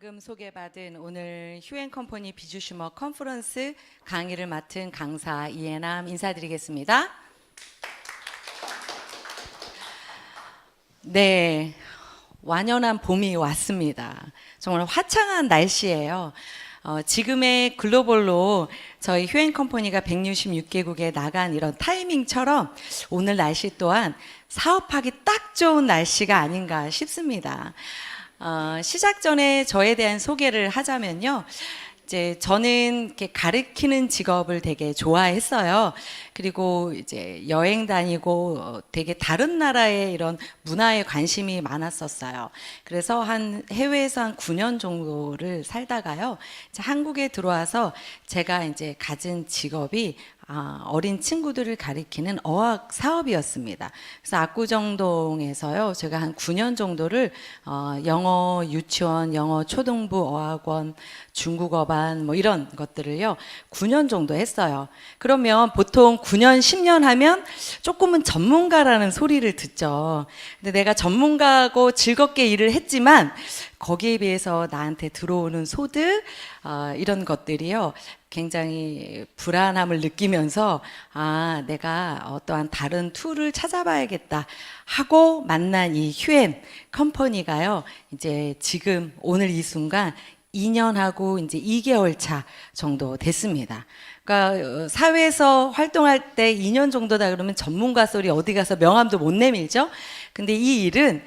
방금 소개받은 오늘 휴앤컴퍼니 비주슈머 컨퍼런스 강의를 맡은 강사 이해남 인사드리겠습니다. 네, 완연한 봄이 왔습니다. 정말 화창한 날씨예요. 지금의 글로벌로 저희 휴앤컴퍼니가 166개국에 나간 이런 타이밍처럼 오늘 날씨 또한 사업하기 딱 좋은 날씨가 아닌가 싶습니다. 시작 전에 저에 대한 소개를 하자면요. 이제 저는 이렇게 가르치는 직업을 되게 좋아했어요. 그리고 이제 여행 다니고 되게 다른 나라의 이런 문화에 관심이 많았었어요. 그래서 해외에서 한 9년 정도를 살다가요. 이제 한국에 들어와서 제가 이제 가진 직업이 어린 친구들을 가리키는 어학 사업이었습니다. 그래서 압구정동에서요, 제가 한 9년 정도를 영어 유치원, 영어 초등부 어학원, 중국어반 뭐 이런 것들을요 9년 정도 했어요. 그러면 보통 9년, 10년 하면 조금은 전문가라는 소리를 듣죠. 근데 내가 전문가고 즐겁게 일을 했지만 거기에 비해서 나한테 들어오는 소득 이런 것들이요 굉장히 불안함을 느끼면서 내가 어떠한 다른 툴을 찾아봐야겠다 하고 만난 이 휴앤 컴퍼니가요 이제 지금 오늘 이 순간 2년하고 이제 2개월 차 정도 됐습니다. 그러니까 사회에서 활동할 때 2년 정도다 그러면 전문가 소리 어디 가서 명함도 못 내밀죠. 근데 이 일은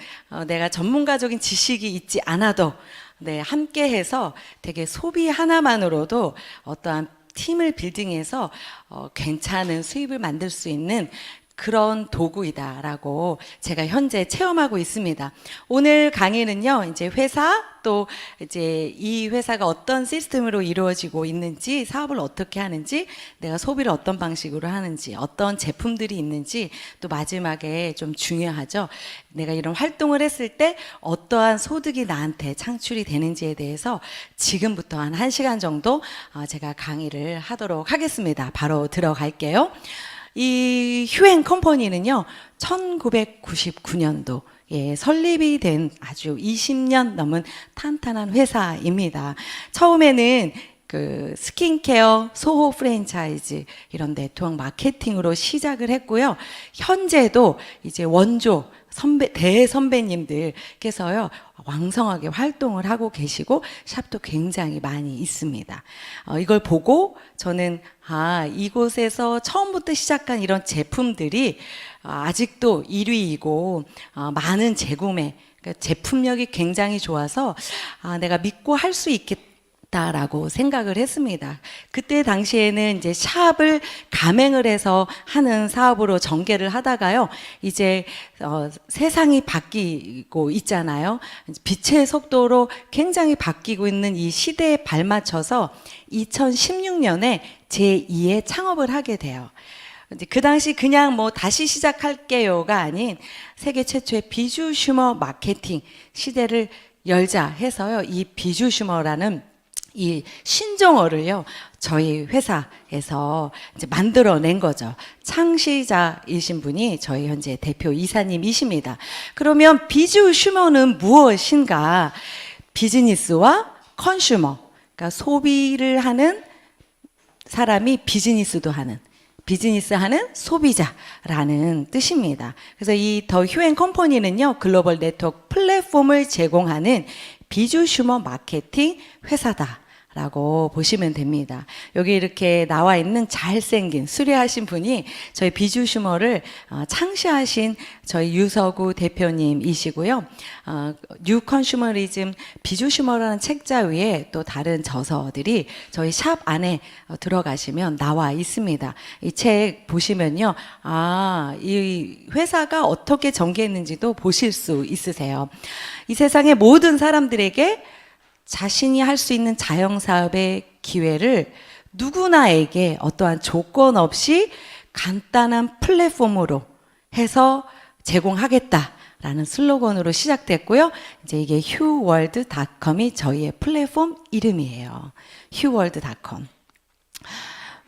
내가 전문가적인 지식이 있지 않아도 함께 해서 되게 소비 하나만으로도 어떠한 팀을 빌딩해서 괜찮은 수입을 만들 수 있는 그런 도구이다라고 제가 현재 체험하고 있습니다. 오늘 강의는요, 이제 회사 또 이제 이 회사가 어떤 시스템으로 이루어지고 있는지, 사업을 어떻게 하는지, 내가 소비를 어떤 방식으로 하는지, 어떤 제품들이 있는지, 또 마지막에 좀 중요하죠. 내가 이런 활동을 했을 때 어떠한 소득이 나한테 창출이 되는지에 대해서 지금부터 한 1시간 정도 제가 강의를 하도록 하겠습니다. 바로 들어갈게요. 이 휴앤컴퍼니는요 1999년도 설립이 된 아주 20년 넘은 탄탄한 회사입니다. 처음에는 그 스킨케어, 소호 프랜차이즈 이런 네트워크 마케팅으로 시작을 했고요. 현재도 이제 원조 대선배님들께서요 왕성하게 활동을 하고 계시고 샵도 굉장히 많이 있습니다. 이걸 보고 저는 이곳에서 처음부터 시작한 이런 제품들이 아직도 1위이고 많은 재구매, 그러니까 제품력이 굉장히 좋아서 내가 믿고 할 수 있겠다 라고 생각을 했습니다. 그때 당시에는 이제 샵을 가맹을 해서 하는 사업으로 전개를 하다가요, 이제 세상이 바뀌고 있잖아요. 빛의 속도로 굉장히 바뀌고 있는 이 시대에 발맞춰서 2016년에 제2의 창업을 하게 돼요. 그 당시 그냥 뭐 다시 시작할게요가 아닌 세계 최초의 비주슈머 마케팅 시대를 열자 해서요, 이 비주슈머라는 이 신종어를요 저희 회사에서 이제 만들어낸 거죠. 창시자이신 분이 저희 현재 대표 이사님이십니다. 그러면 비주슈머는 무엇인가? 비즈니스와 컨슈머, 그러니까 소비를 하는 사람이 비즈니스도 하는, 비즈니스하는 소비자라는 뜻입니다. 그래서 이 더 휴앤컴퍼니는요 글로벌 네트워크 플랫폼을 제공하는 비주슈머 마케팅 회사다 라고 보시면 됩니다. 여기 이렇게 나와 있는 잘생긴 수려하신 분이 저희 비주슈머를 창시하신 저희 유서구 대표님이시고요. 뉴 컨슈머리즘 비주슈머라는 책자 위에 또 다른 저서들이 저희 샵 안에 들어가시면 나와 있습니다. 이 책 보시면요, 이 회사가 어떻게 전개했는지도 보실 수 있으세요. 이 세상의 모든 사람들에게 자신이 할 수 있는 자영사업의 기회를 누구나에게 어떠한 조건 없이 간단한 플랫폼으로 해서 제공하겠다라는 슬로건으로 시작됐고요. 이제 이게 휴월드닷컴이 저희의 플랫폼 이름이에요. 휴월드닷컴.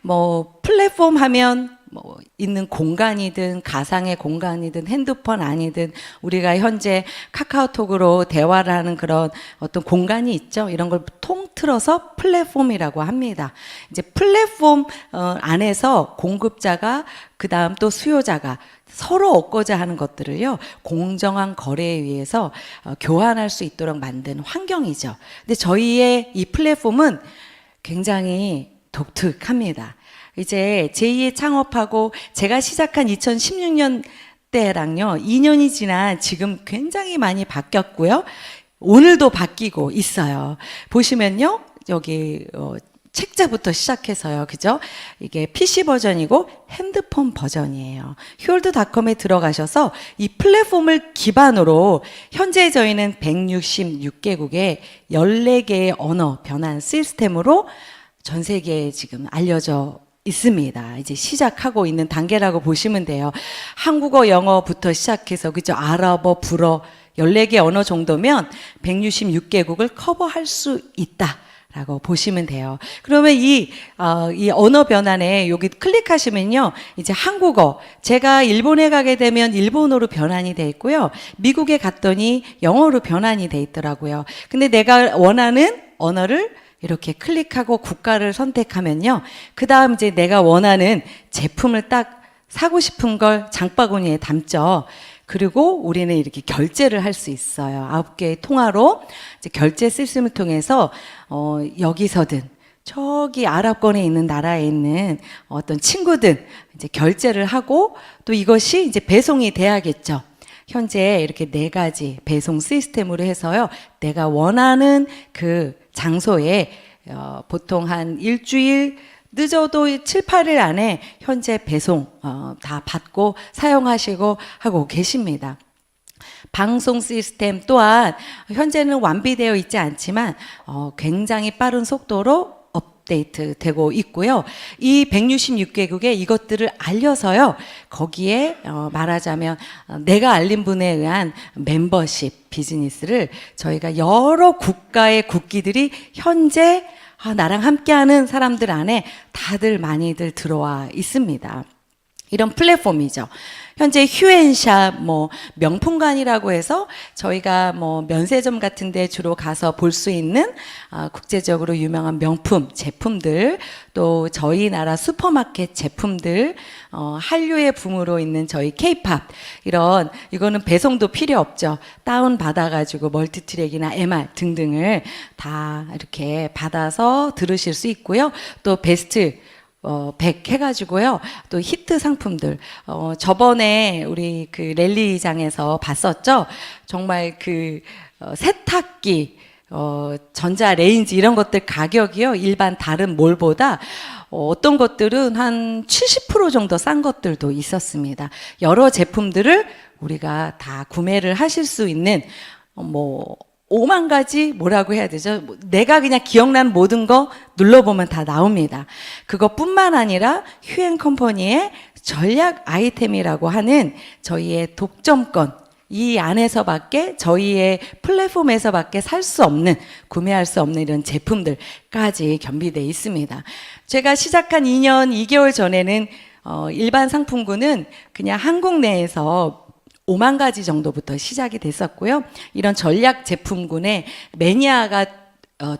뭐 플랫폼 하면 뭐 있는 공간이든 가상의 공간이든 핸드폰 아니든 우리가 현재 카카오톡으로 대화를 하는 그런 어떤 공간이 있죠. 이런 걸 통틀어서 플랫폼이라고 합니다. 이제 플랫폼 안에서 공급자가 그다음 또 수요자가 서로 얻고자 하는 것들을요, 공정한 거래에 의해서 교환할 수 있도록 만든 환경이죠. 근데 저희의 이 플랫폼은 굉장히 독특합니다. 이제 제2의 창업하고 제가 시작한 2016년 때랑요, 2년이 지난 지금 굉장히 많이 바뀌었고요. 오늘도 바뀌고 있어요. 보시면요, 여기 책자부터 시작해서요, 그죠? 이게 PC 버전이고 핸드폰 버전이에요. 휴월드닷컴에 들어가셔서 이 플랫폼을 기반으로 현재 저희는 166개국에 14개의 언어 변환 시스템으로 전 세계에 지금 알려져 있습니다. 이제 시작하고 있는 단계라고 보시면 돼요. 한국어, 영어부터 시작해서, 그죠? 아랍어, 불어, 14개 언어 정도면 166개국을 커버할 수 있다. 라고 보시면 돼요. 그러면 이 언어 변환에 여기 클릭하시면요. 이제 한국어. 제가 일본에 가게 되면 일본어로 변환이 돼 있고요. 미국에 갔더니 영어로 변환이 돼 있더라고요. 근데 내가 원하는 언어를 이렇게 클릭하고 국가를 선택하면요. 그 다음 이제 내가 원하는 제품을 딱 사고 싶은 걸 장바구니에 담죠. 그리고 우리는 이렇게 결제를 할 수 있어요. 9개의 통화로 이제 결제 시스템을 통해서 여기서든 저기 아랍권에 있는 나라에 있는 어떤 친구든 이제 결제를 하고 또 이것이 이제 배송이 돼야겠죠. 현재 이렇게 4가지 배송 시스템으로 해서요. 내가 원하는 그 장소에 보통 한 일주일 늦어도 7, 8일 안에 현재 배송 다 받고 사용하시고 하고 계십니다. 방송 시스템 또한 현재는 완비되어 있지 않지만 굉장히 빠른 속도로 업데이트 되고 있고요. 이 166개국에 이것들을 알려서요. 거기에 말하자면 내가 알린 분에 의한 멤버십 비즈니스를 저희가 여러 국가의 국기들이 현재 나랑 함께하는 사람들 안에 다들 많이들 들어와 있습니다. 이런 플랫폼이죠. 현재 휴앤샵, 명품관이라고 해서 저희가 면세점 같은 데 주로 가서 볼 수 있는 국제적으로 유명한 명품 제품들, 또 저희 나라 슈퍼마켓 제품들, 한류의 붐으로 있는 저희 K-팝, 이거는 배송도 필요 없죠. 다운 받아가지고 멀티트랙이나 MR 등등을 다 이렇게 받아서 들으실 수 있고요. 또 베스트 100 해가지고요. 또 히트 상품들. 저번에 우리 그 랠리장에서 봤었죠? 정말 그 세탁기, 전자 레인지 이런 것들 가격이요. 일반 다른 몰보다 어떤 것들은 한 70% 정도 싼 것들도 있었습니다. 여러 제품들을 우리가 다 구매를 하실 수 있는 5만 가지 뭐라고 해야 되죠? 내가 그냥 기억나는 모든 거 눌러보면 다 나옵니다. 그것뿐만 아니라 휴앤컴퍼니의 전략 아이템이라고 하는 저희의 독점권, 이 안에서밖에 저희의 플랫폼에서밖에 살 수 없는, 구매할 수 없는 이런 제품들까지 겸비되어 있습니다. 제가 시작한 2년 2개월 전에는 일반 상품군은 그냥 한국 내에서 5만 가지 정도부터 시작이 됐었고요. 이런 전략 제품군에 매니아가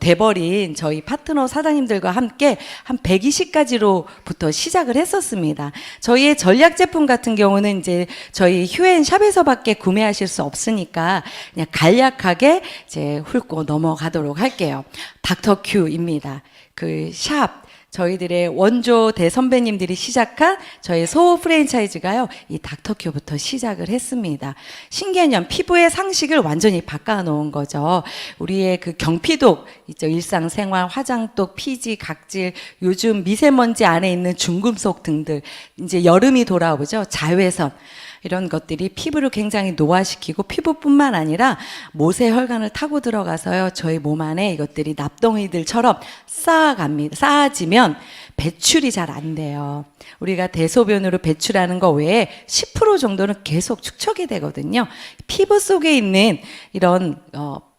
돼버린 저희 파트너 사장님들과 함께 한 120가지로부터 시작을 했었습니다. 저희의 전략 제품 같은 경우는 이제 저희 휴앤샵에서밖에 구매하실 수 없으니까 그냥 간략하게 이제 훑고 넘어가도록 할게요. 닥터큐입니다. 그 샵. 저희들의 원조 대선배님들이 시작한 저희 소 프랜차이즈가요, 이 닥터큐부터 시작을 했습니다. 신개념, 피부의 상식을 완전히 바꿔놓은 거죠. 우리의 그 경피독 있죠. 일상생활, 화장독, 피지, 각질, 요즘 미세먼지 안에 있는 중금속 등들, 이제 여름이 돌아오죠. 자외선. 이런 것들이 피부를 굉장히 노화시키고 피부뿐만 아니라 모세혈관을 타고 들어가서요, 저희 몸 안에 이것들이 납덩이들처럼 쌓아지면 배출이 잘 안 돼요. 우리가 대소변으로 배출하는 거 외에 10% 정도는 계속 축적이 되거든요. 피부 속에 있는 이런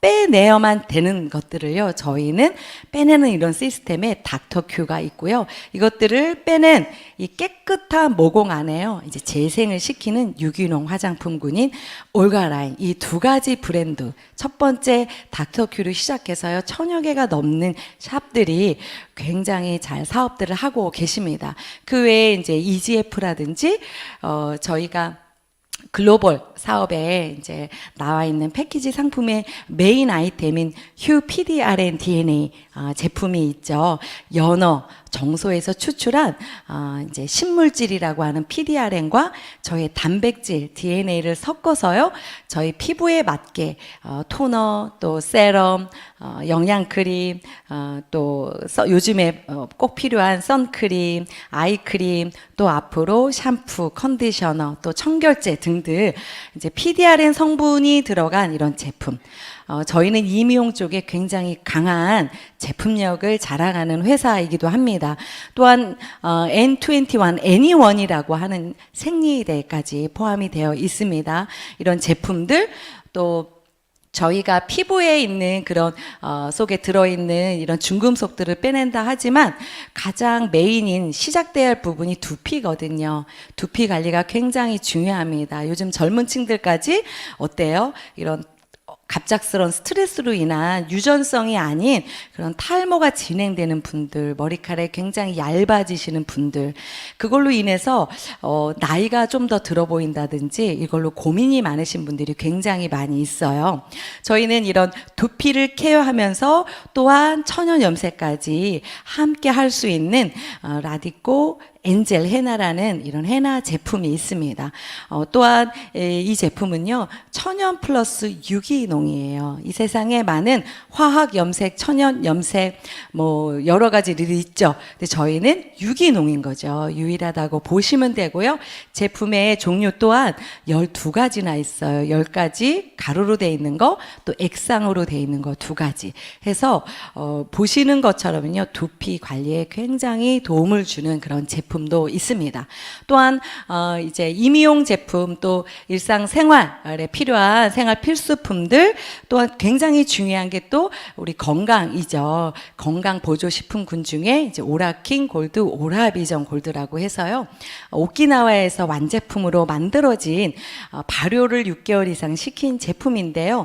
빼내야만 되는 것들을요, 저희는 빼내는 이런 시스템에 닥터큐가 있고요. 이것들을 빼낸 이 깨끗한 모공 안에요, 이제 재생을 시키는 유기농 화장품군인 올가라인, 이 두 가지 브랜드, 첫 번째 닥터큐를 시작해서요, 1000여 개가 넘는 샵들이 굉장히 잘 사업들을 하고 계십니다. 그 외에 이제 EGF라든지, 저희가 글로벌 사업에 이제 나와 있는 패키지 상품의 메인 아이템인 휴 PDRN DNA 제품이 있죠. 연어, 정소에서 추출한 이제 신물질이라고 하는 PDRN과 저의 단백질 DNA를 섞어서요, 저희 피부에 맞게 토너, 또 세럼, 영양크림, 또 요즘에 꼭 필요한 선크림, 아이크림, 또 앞으로 샴푸, 컨디셔너, 또 청결제 등등 이제 PDRN 성분이 들어간 이런 제품. 저희는 이미용 쪽에 굉장히 강한 제품력을 자랑하는 회사이기도 합니다. 또한 N21, N21이라고 하는 생리대까지 포함이 되어 있습니다. 이런 제품들, 또 저희가 피부에 있는 그런 속에 들어있는 이런 중금속들을 빼낸다 하지만 가장 메인인 시작돼야 할 부분이 두피거든요. 두피 관리가 굉장히 중요합니다. 요즘 젊은 층들까지 어때요? 이런 갑작스러운 스트레스로 인한 유전성이 아닌 그런 탈모가 진행되는 분들, 머리카락이 굉장히 얇아지시는 분들, 그걸로 인해서 나이가 좀 더 들어 보인다든지 이걸로 고민이 많으신 분들이 굉장히 많이 있어요. 저희는 이런 두피를 케어하면서 또한 천연 염색까지 함께 할 수 있는 라디코 엔젤 헤나라는 이런 헤나 제품이 있습니다. 또한 이 제품은요, 천연 플러스 유기농이에요. 이 세상에 많은 화학 염색, 천연 염색 뭐 여러 가지들이 있죠. 근데 저희는 유기농인 거죠. 유일하다고 보시면 되고요. 제품의 종류 또한 12가지나 있어요. 10가지 가루로 돼 있는 거, 또 액상으로 돼 있는 거 2가지 해서 보시는 것처럼요, 두피 관리에 굉장히 도움을 주는 그런 제품도 있습니다. 또한 이제 임의용 제품, 또 일상생활에 필요한 생활 필수품들, 또한 굉장히 중요한 게 또 우리 건강이죠. 건강 보조 식품군 중에 이제 오라킹 골드, 오라비전 골드라고 해서요, 오키나와에서 완제품으로 만들어진 발효를 6개월 이상 시킨 제품인데요.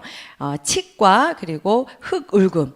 치과 그리고 흑울금,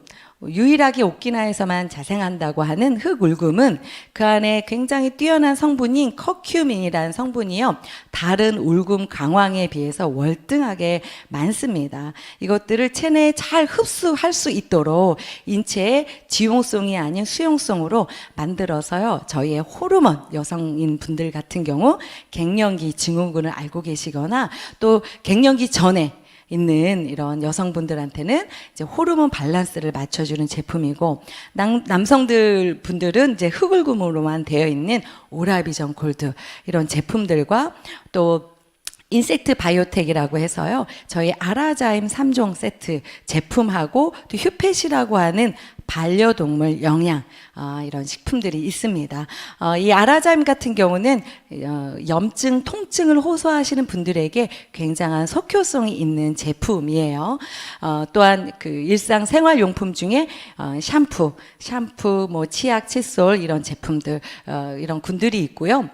유일하게 오키나와에서만 자생한다고 하는 흑울금은 그 안에 굉장히 뛰어난 성분인 커큐민이라는 성분이요, 다른 울금 강황에 비해서 월등하게 많습니다. 이것들을 체내에 잘 흡수할 수 있도록 인체의 지용성이 아닌 수용성으로 만들어서요, 저희의 호르몬, 여성인 분들 같은 경우 갱년기 증후군을 알고 계시거나 또 갱년기 전에 있는 이런 여성분들한테는 이제 호르몬 밸런스를 맞춰주는 제품이고, 남성들 분들은 이제 흑울금으로만 되어 있는 오라비전 골드, 이런 제품들과 또 인섹트 바이오텍이라고 해서요, 저희 아라자임 3종 세트 제품하고 또 휴펫이라고 하는 반려동물 영양 이런 식품들이 있습니다. 이 아라자임 같은 경우는 염증, 통증을 호소하시는 분들에게 굉장한 속효성이 있는 제품이에요. 또한 그 일상 생활용품 중에 샴푸, 뭐 치약, 칫솔 이런 제품들, 이런 군들이 있고요.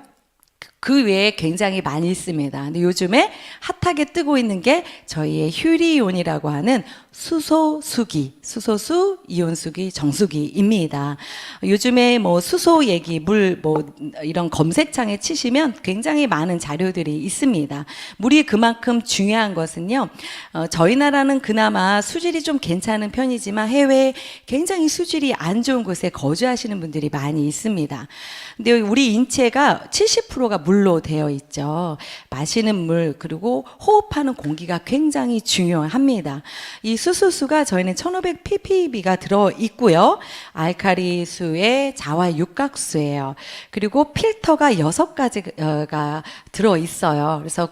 그 외에 굉장히 많이 있습니다. 근데 요즘에 핫하게 뜨고 있는 게 저희의 휴리온이라고 하는 수소수기, 수소수, 이온수기, 정수기입니다. 요즘에 뭐 수소 얘기, 물 뭐 이런 검색창에 치시면 굉장히 많은 자료들이 있습니다. 물이 그만큼 중요한 것은요, 저희 나라는 그나마 수질이 좀 괜찮은 편이지만 해외에 굉장히 수질이 안 좋은 곳에 거주하시는 분들이 많이 있습니다. 근데 우리 인체가 70%가 물 물로 되어 있죠. 마시는 물 그리고 호흡하는 공기가 굉장히 중요합니다. 이 수소수가 저희는 1500 ppb가 들어 있고요. 알칼리수의 자와 육각수예요. 그리고 필터가 6가지가 들어 있어요. 그래서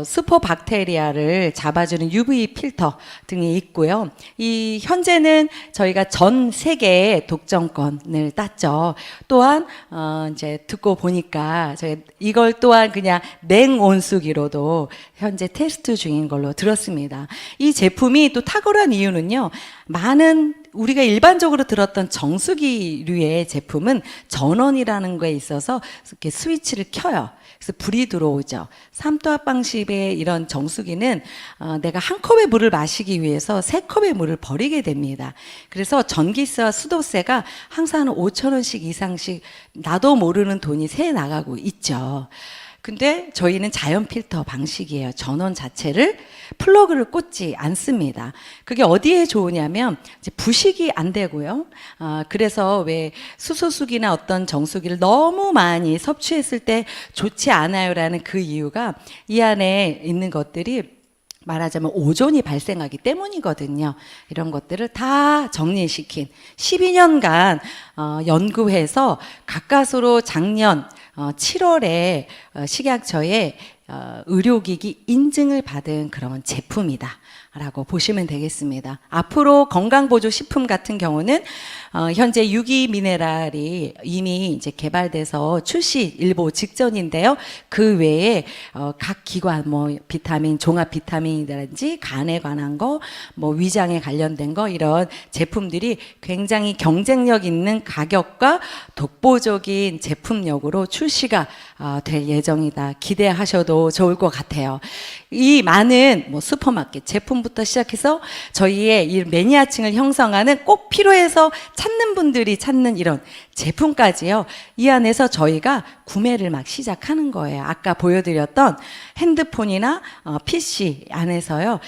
슈퍼박테리아를 잡아주는 UV 필터 등이 있고요. 이 현재는 저희가 전 세계의 독점권을 땄죠. 또한 이제 듣고 보니까 저희 이걸 또한 그냥 냉온수기로도 현재 테스트 중인 걸로 들었습니다. 이 제품이 또 탁월한 이유는요. 많은 우리가 일반적으로 들었던 정수기류의 제품은 전원이라는 거에 있어서 이렇게 스위치를 켜요. 그래서 불이 들어오죠. 삼투압 방식의 이런 정수기는 내가 한 컵의 물을 마시기 위해서 3컵의 물을 버리게 됩니다. 그래서 전기세와 수도세가 항상 5,000원씩 이상씩 나도 모르는 돈이 새 나가고 있죠. 근데 저희는 자연 필터 방식이에요. 전원 자체를 플러그를 꽂지 않습니다. 그게 어디에 좋으냐면 이제 부식이 안 되고요. 그래서 왜 수소수기나 어떤 정수기를 너무 많이 섭취했을 때 좋지 않아요라는 그 이유가 이 안에 있는 것들이 말하자면 오존이 발생하기 때문이거든요. 이런 것들을 다 정리시킨 12년간 연구해서 가까스로 작년 7월에 식약처에 의료기기 인증을 받은 그런 제품이다 라고 보시면 되겠습니다. 앞으로 건강보조식품 같은 경우는 현재 유기미네랄이 이미 이제 개발돼서 출시 일보 직전인데요. 그 외에 각 기관 뭐 비타민, 종합 비타민이라든지 간에 관한 거, 뭐 위장에 관련된 거 이런 제품들이 굉장히 경쟁력 있는 가격과 독보적인 제품력으로 출시가 될 예정이다. 기대하셔도 좋을 것 같아요. 이 많은 뭐 슈퍼마켓 제품부터 시작해서 저희의 이 매니아층을 형성하는 꼭 필요해서 찾는 분들이 찾는 이런 제품까지요. 이 안에서 저희가 구매를 막 시작하는 거예요. 아까 보여드렸던 핸드폰이나 PC 안에서요.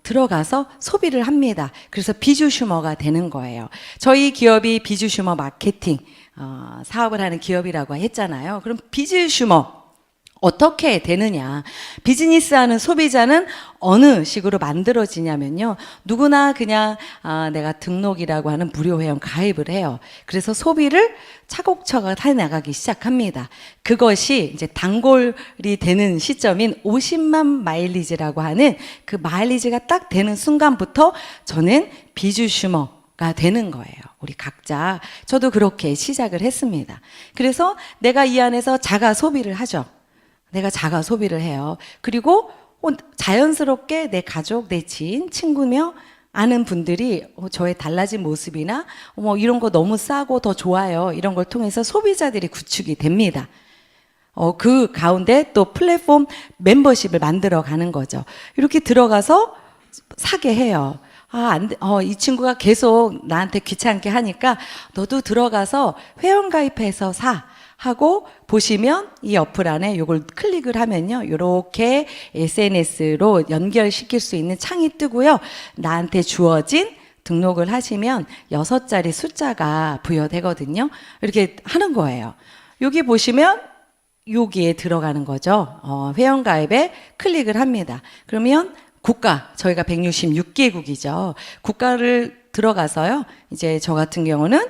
들어가서 소비를 합니다. 그래서 비주슈머가 되는 거예요. 저희 기업이 비주슈머 마케팅 사업을 하는 기업이라고 했잖아요. 그럼 비주슈머 어떻게 되느냐. 비즈니스하는 소비자는 어느 식으로 만들어지냐면요. 누구나 그냥 내가 등록이라고 하는 무료 회원 가입을 해요. 그래서 소비를 차곡차곡 해나가기 시작합니다. 그것이 이제 단골이 되는 시점인 50만 마일리지라고 하는 그 마일리지가 딱 되는 순간부터 저는 비주슈머가 되는 거예요. 우리 각자. 저도 그렇게 시작을 했습니다. 그래서 내가 이 안에서 자가 소비를 하죠. 내가 자가 소비를 해요. 그리고 자연스럽게 내 가족, 내 지인, 친구며 아는 분들이 저의 달라진 모습이나 이런 거 너무 싸고 더 좋아요. 이런 걸 통해서 소비자들이 구축이 됩니다. 그 가운데 또 플랫폼 멤버십을 만들어 가는 거죠. 이렇게 들어가서 사게 해요. 이 친구가 계속 나한테 귀찮게 하니까 너도 들어가서 회원 가입해서 사. 하고 보시면 이 어플 안에 이걸 클릭을 하면요. 이렇게 SNS로 연결시킬 수 있는 창이 뜨고요. 나한테 주어진 등록을 하시면 6자리 숫자가 부여되거든요. 이렇게 하는 거예요. 여기 보시면 여기에 들어가는 거죠. 회원가입에 클릭을 합니다. 그러면 국가, 저희가 166개국이죠. 국가를 들어가서요. 이제 저 같은 경우는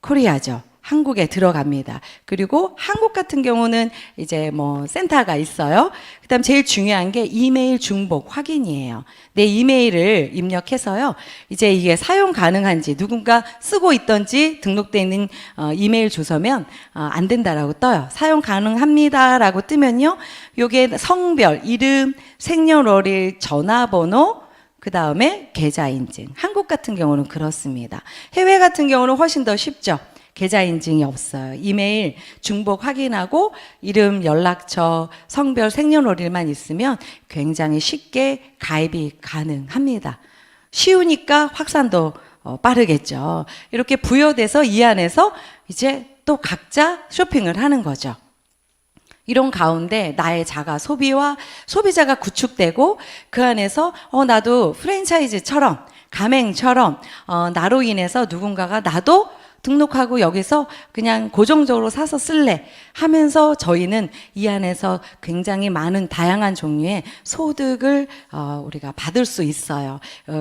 코리아죠. 한국에 들어갑니다. 그리고 한국 같은 경우는 이제 뭐 센터가 있어요. 그다음 제일 중요한 게 이메일 중복 확인이에요. 내 이메일을 입력해서요. 이제 이게 사용 가능한지 누군가 쓰고 있던지 등록되어 있는 이메일 주소면 안 된다라고 떠요. 사용 가능합니다라고 뜨면요. 요게 성별, 이름, 생년월일, 전화번호 그 다음에 계좌 인증. 한국 같은 경우는 그렇습니다. 해외 같은 경우는 훨씬 더 쉽죠. 계좌 인증이 없어요. 이메일 중복 확인하고 이름, 연락처, 성별, 생년월일만 있으면 굉장히 쉽게 가입이 가능합니다. 쉬우니까 확산도 빠르겠죠. 이렇게 부여돼서 이 안에서 이제 또 각자 쇼핑을 하는 거죠. 이런 가운데 나의 자가 소비와 소비자가 구축되고 그 안에서 나도 프랜차이즈처럼 가맹처럼 나로 인해서 누군가가 나도 등록하고 여기서 그냥 고정적으로 사서 쓸래 하면서 저희는 이 안에서 굉장히 많은 다양한 종류의 소득을 우리가 받을 수 있어요.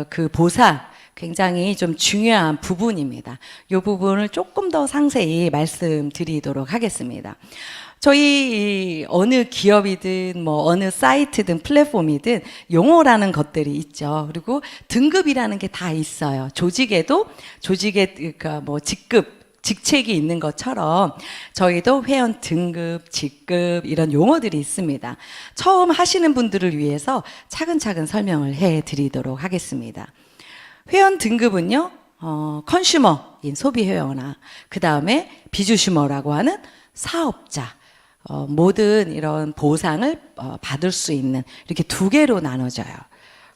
그 보상 굉장히 좀 중요한 부분입니다. 이 부분을 조금 더 상세히 말씀드리도록 하겠습니다. 저희 어느 기업이든 뭐 어느 사이트든 플랫폼이든 용어라는 것들이 있죠. 그리고 등급이라는 게 다 있어요. 조직에도 조직의 그러니까 뭐 직책이 있는 것처럼 저희도 회원 등급, 직급 이런 용어들이 있습니다. 처음 하시는 분들을 위해서 차근차근 설명을 해드리도록 하겠습니다. 회원 등급은요, 컨슈머인 소비 회원아, 그 다음에 비주슈머라고 하는 사업자, 모든 이런 보상을 받을 수 있는 이렇게 두 개로 나눠져요.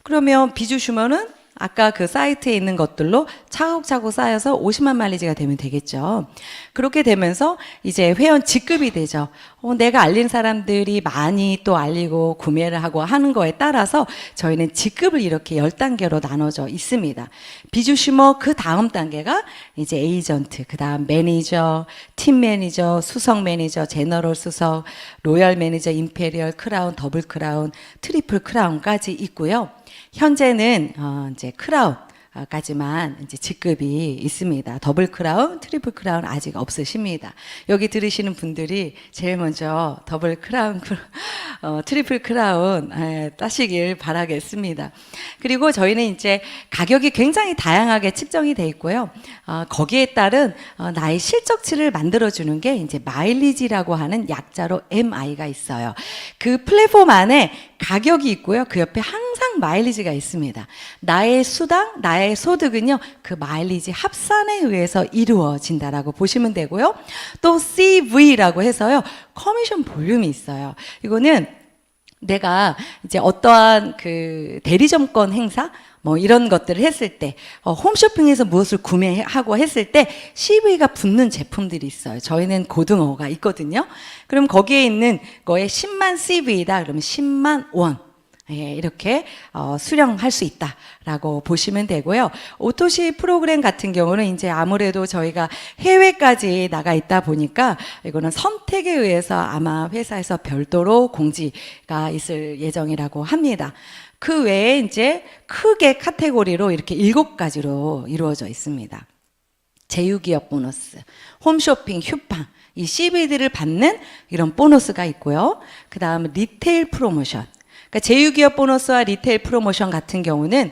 그러면 비주슈머는 아까 그 사이트에 있는 것들로 차곡차곡 쌓여서 50만 마일리지가 되면 되겠죠. 그렇게 되면서 이제 회원 직급이 되죠. 내가 알린 사람들이 많이 또 알리고 구매를 하고 하는 거에 따라서 저희는 직급을 이렇게 10단계로 나눠져 있습니다. 비주슈머 그 다음 단계가 이제 에이전트, 그 다음 매니저, 팀 매니저, 수석 매니저, 제너럴 수석, 로열 매니저, 임페리얼, 크라운, 더블 크라운, 트리플 크라운까지 있고요. 현재는 이제 크라운까지만 이제 직급이 있습니다. 더블 크라운, 트리플 크라운 아직 없으십니다. 여기 들으시는 분들이 제일 먼저 더블 크라운, 트리플 크라운 따시길 바라겠습니다. 그리고 저희는 이제 가격이 굉장히 다양하게 측정이 돼 있고요. 거기에 따른 나의 실적치를 만들어주는 게 이제 마일리지라고 하는 약자로 MI가 있어요. 그 플랫폼 안에 가격이 있고요. 그 옆에 항상 마일리지가 있습니다. 나의 수당, 나의 소득은요, 그 마일리지 합산에 의해서 이루어진다라고 보시면 되고요. 또 CV라고 해서요, 커미션 볼륨이 있어요. 이거는 내가 이제 어떠한 그 대리점권 행사, 뭐 이런 것들을 했을 때, 홈쇼핑에서 무엇을 구매하고 했을 때 CV가 붙는 제품들이 있어요. 저희는 고등어가 있거든요. 그럼 거기에 있는 거에 10만 CV다. 그러면 10만 원. 이렇게 수령할 수 있다라고 보시면 되고요. 오토시 프로그램 같은 경우는 이제 아무래도 저희가 해외까지 나가 있다 보니까 이거는 선택에 의해서 아마 회사에서 별도로 공지가 있을 예정이라고 합니다. 그 외에 이제 크게 카테고리로 이렇게 7가지로 이루어져 있습니다. 제휴기업 보너스, 홈쇼핑, 휴팡, 이 CV들을 받는 이런 보너스가 있고요. 그 다음 리테일 프로모션. 그러니까 제휴기업 보너스와 리테일 프로모션 같은 경우는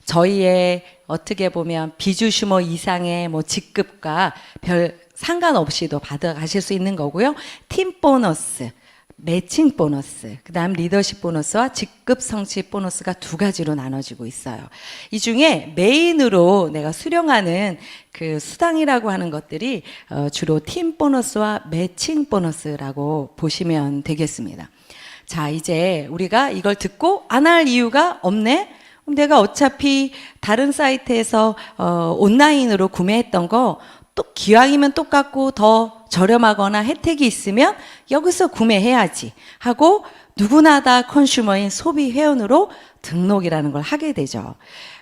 저희의 어떻게 보면 비주슈머 이상의 뭐 직급과 별 상관없이도 받아가실 수 있는 거고요. 팀 보너스, 매칭 보너스, 그 다음 리더십 보너스와 직급 성취 보너스가 2가지로 나눠지고 있어요. 이 중에 메인으로 내가 수령하는 그 수당이라고 하는 것들이 주로 팀 보너스와 매칭 보너스라고 보시면 되겠습니다. 자, 이제 우리가 이걸 듣고 안 할 이유가 없네? 그럼 내가 어차피 다른 사이트에서 온라인으로 구매했던 거 또 기왕이면 똑같고 더 저렴하거나 혜택이 있으면 여기서 구매해야지 하고 누구나 다 컨슈머인 소비 회원으로 등록이라는 걸 하게 되죠.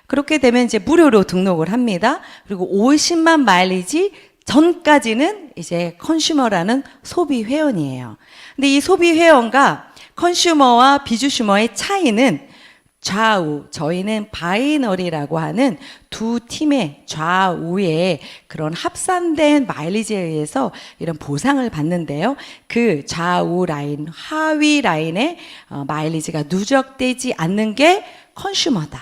그렇게 되면 이제 무료로 등록을 합니다. 그리고 50만 마일리지 전까지는 이제 컨슈머라는 소비 회원이에요. 근데 이 소비 회원과 컨슈머와 비주슈머의 차이는 좌우, 저희는 바이너리라고 하는 두 팀의 좌우에 그런 합산된 마일리지에 의해서 이런 보상을 받는데요. 그 좌우 라인, 하위 라인에 마일리지가 누적되지 않는 게 컨슈머다.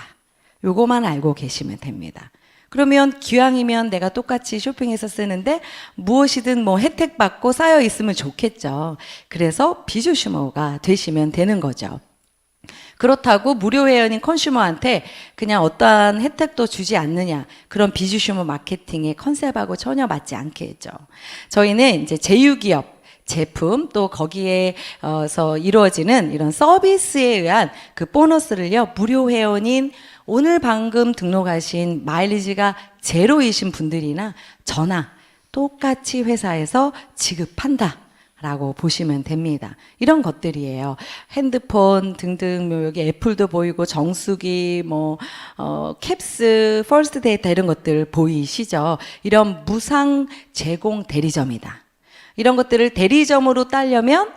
요거만 알고 계시면 됩니다. 그러면 기왕이면 내가 똑같이 쇼핑해서 쓰는데 무엇이든 뭐 혜택 받고 쌓여 있으면 좋겠죠. 그래서 비주슈머가 되시면 되는 거죠. 그렇다고 무료 회원인 컨슈머한테 그냥 어떠한 혜택도 주지 않느냐, 그런 비주슈머 마케팅의 컨셉하고 전혀 맞지 않겠죠. 저희는 이제 제휴기업 제품 또 거기에서 이루어지는 이런 서비스에 의한 그 보너스를요, 무료 회원인 오늘 방금 등록하신 마일리지가 제로이신 분들이나 저나 똑같이 회사에서 지급한다 라고 보시면 됩니다. 이런 것들이에요. 핸드폰 등등, 뭐 여기 애플도 보이고 정수기, 캡스, 퍼스트 데이터 이런 것들 보이시죠? 이런 무상 제공 대리점이다. 이런 것들을 대리점으로 따려면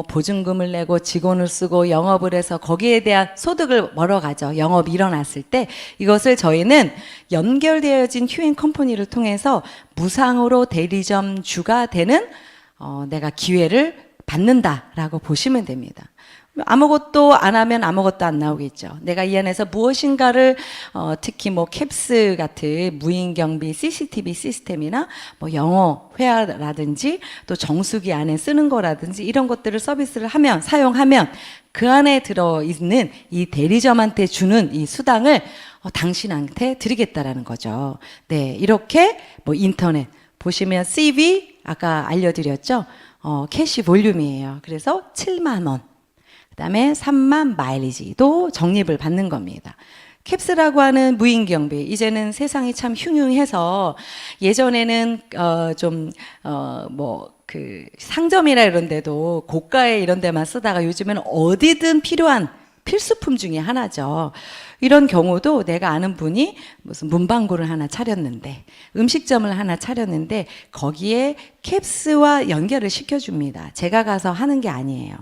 보증금을 내고 직원을 쓰고 영업을 해서 거기에 대한 소득을 벌어가죠. 영업이 일어났을 때 이것을 저희는 연결되어진 휴행 컴퍼니를 통해서 무상으로 대리점 주가 되는 내가 기회를 받는다라고 보시면 됩니다. 아무것도 안 하면 아무것도 안 나오겠죠. 내가 이 안에서 무엇인가를 특히 캡스 같은 무인경비 CCTV 시스템이나 영어 회화라든지 또 정수기 안에 쓰는 거라든지 이런 것들을 서비스를 하면 사용하면 그 안에 들어있는 이 대리점한테 주는 이 수당을 당신한테 드리겠다라는 거죠. 네, 이렇게 인터넷 보시면 CV 아까 알려드렸죠. 캐시 볼륨이에요. 그래서 7만 원. 그 다음에 3만 마일리지도 적립을 받는 겁니다. 캡스라고 하는 무인경비, 이제는 세상이 참 흉흉해서 예전에는 상점이나 이런 데도 고가의 이런 데만 쓰다가 요즘에는 어디든 필요한 필수품 중에 하나죠. 이런 경우도 내가 아는 분이 무슨 문방구를 하나 차렸는데, 음식점을 하나 차렸는데 거기에 캡스와 연결을 시켜줍니다. 제가 가서 하는 게 아니에요.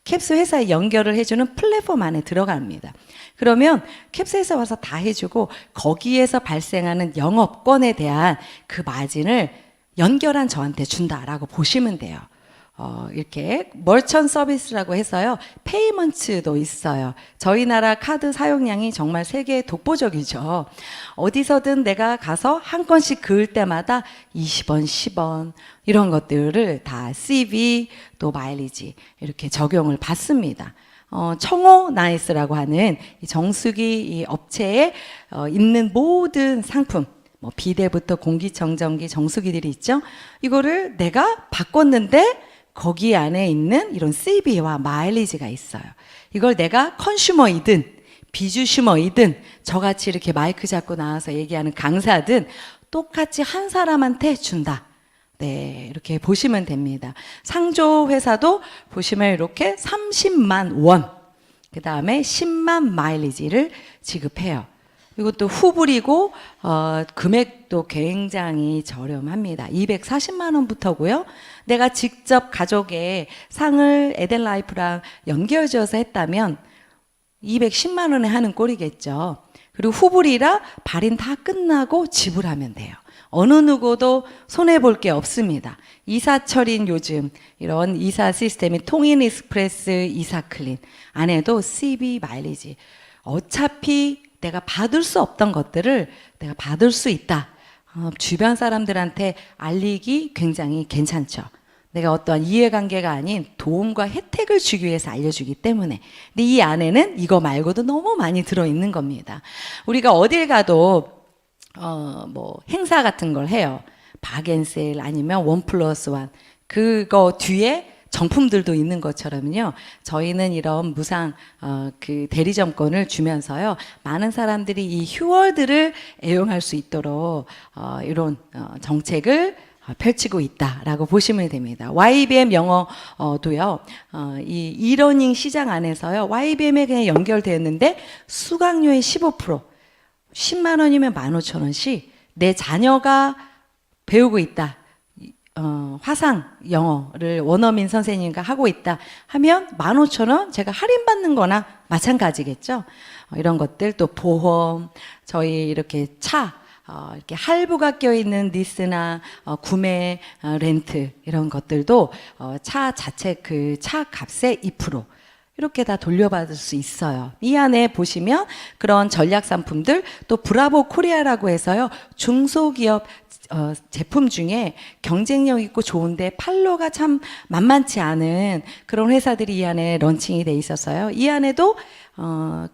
캡스 회사에 연결을 해주는 플랫폼 안에 들어갑니다. 그러면 캡스 회사 와서 다 해주고 거기에서 발생하는 영업권에 대한 그 마진을 연결한 저한테 준다라고 보시면 돼요. 이렇게 멀천 서비스라고 해서요, 페이먼트도 있어요. 저희 나라 카드 사용량이 정말 세계 독보적이죠. 어디서든 내가 가서 한 건씩 그을 때마다 20원, 10원 이런 것들을 다 CV 또 마일리지 이렇게 적용을 받습니다. 청호 나이스라고 하는 이 정수기 이 업체에 있는 모든 상품, 비데부터 공기청정기, 정수기들이 있죠. 이거를 내가 바꿨는데 거기 안에 있는 이런 CV와 마일리지가 있어요. 이걸 내가 컨슈머이든 비주슈머이든 저같이 이렇게 마이크 잡고 나와서 얘기하는 강사든 똑같이 한 사람한테 준다. 네, 이렇게 보시면 됩니다. 상조 회사도 보시면 이렇게 30만 원, 그 다음에 10만 마일리지를 지급해요. 이것도 후불이고 금액도 굉장히 저렴합니다. 240만 원부터고요. 내가 직접 가족의 상을 에덴라이프랑 연결지어서 했다면 210만 원에 하는 꼴이겠죠. 그리고 후불이라 발인 다 끝나고 지불하면 돼요. 어느 누구도 손해볼 게 없습니다. 이사철인 요즘 이런 이사 시스템이 통인 익스프레스 이사 클린 안에도 CB 마일리지, 어차피 내가 받을 수 없던 것들을 내가 받을 수 있다. 주변 사람들한테 알리기 굉장히 괜찮죠. 내가 어떠한 이해관계가 아닌 도움과 혜택을 주기 위해서 알려주기 때문에. 근데 이 안에는 이거 말고도 너무 많이 들어있는 겁니다. 우리가 어딜 가도 행사 같은 걸 해요. 박앤세일 아니면 1+1. 그거 뒤에 정품들도 있는 것처럼요. 저희는 이런 무상 그 대리점권을 주면서요, 많은 사람들이 이 휴월들을 애용할 수 있도록 이런 정책을 펼치고 있다라고 보시면 됩니다. YBM 영어도요, 이 이러닝 시장 안에서요, YBM에 그냥 연결되었는데 수강료의 15%, 10만 원이면 15,000원씩 내 자녀가 배우고 있다. 화상 영어를 원어민 선생님과 하고 있다 하면 15,000원 제가 할인받는 거나 마찬가지겠죠. 이런 것들, 또 보험, 저희 이렇게 이렇게 할부가 껴있는 리스나 구매, 렌트 이런 것들도 차 자체 그 차 값의 2% 이렇게 다 돌려받을 수 있어요. 이 안에 보시면 그런 전략 상품들, 또 브라보 코리아라고 해서요, 중소기업 제품 중에 경쟁력 있고 좋은데 판로가 참 만만치 않은 그런 회사들이 이 안에 런칭이 돼 있었어요. 이 안에도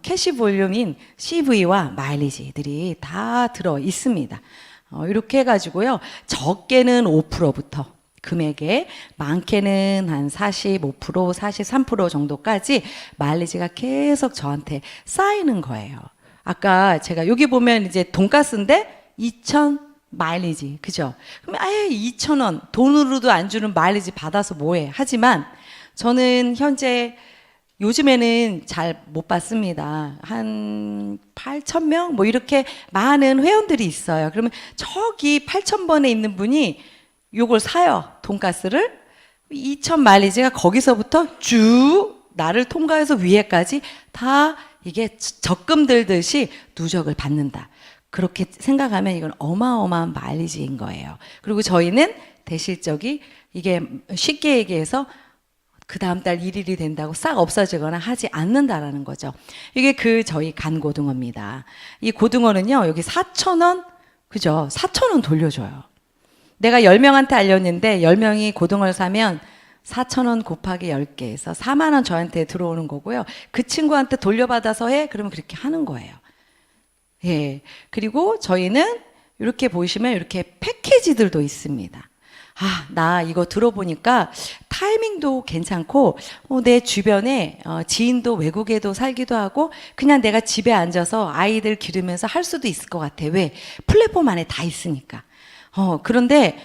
캐시 볼륨인 CV와 마일리지들이 다 들어 있습니다. 이렇게 해가지고요, 적게는 5%부터 금액에, 많게는 한 45%, 43% 정도까지 마일리지가 계속 저한테 쌓이는 거예요. 아까 제가 여기 보면 이제 돈가스인데 마일리지, 그죠? 그러면 아예 2,000원 돈으로도 안 주는 마일리지 받아서 뭐해? 하지만 저는 현재 요즘에는 잘 못 받습니다. 한 8,000명 뭐 이렇게 많은 회원들이 있어요. 그러면 저기 8,000번에 있는 분이 요걸 사요. 돈가스를 2,000 마일리지가 거기서부터 쭉 나를 통과해서 위에까지 다 이게 적금 들듯이 누적을 받는다. 그렇게 생각하면 이건 어마어마한 마일리지인 거예요. 그리고 저희는 대실적이 이게 쉽게 얘기해서 그 다음 달 1일이 된다고 싹 없어지거나 하지 않는다라는 거죠. 이게 그 저희 간 고등어입니다. 이 고등어는요, 여기 4,000원, 그죠? 4,000원 돌려줘요. 내가 10명한테 알렸는데 10명이 고등어를 사면 4,000원 곱하기 10개에서 4만 원 저한테 들어오는 거고요. 그 친구한테 돌려받아서 해? 그러면 그렇게 하는 거예요. 예. 그리고 저희는 이렇게 보시면 이렇게 패키지들도 있습니다. 아, 나 이거 들어보니까 타이밍도 괜찮고, 내 주변에 지인도 외국에도 살기도 하고, 그냥 내가 집에 앉아서 아이들 기르면서 할 수도 있을 것 같아. 왜? 플랫폼 안에 다 있으니까. 그런데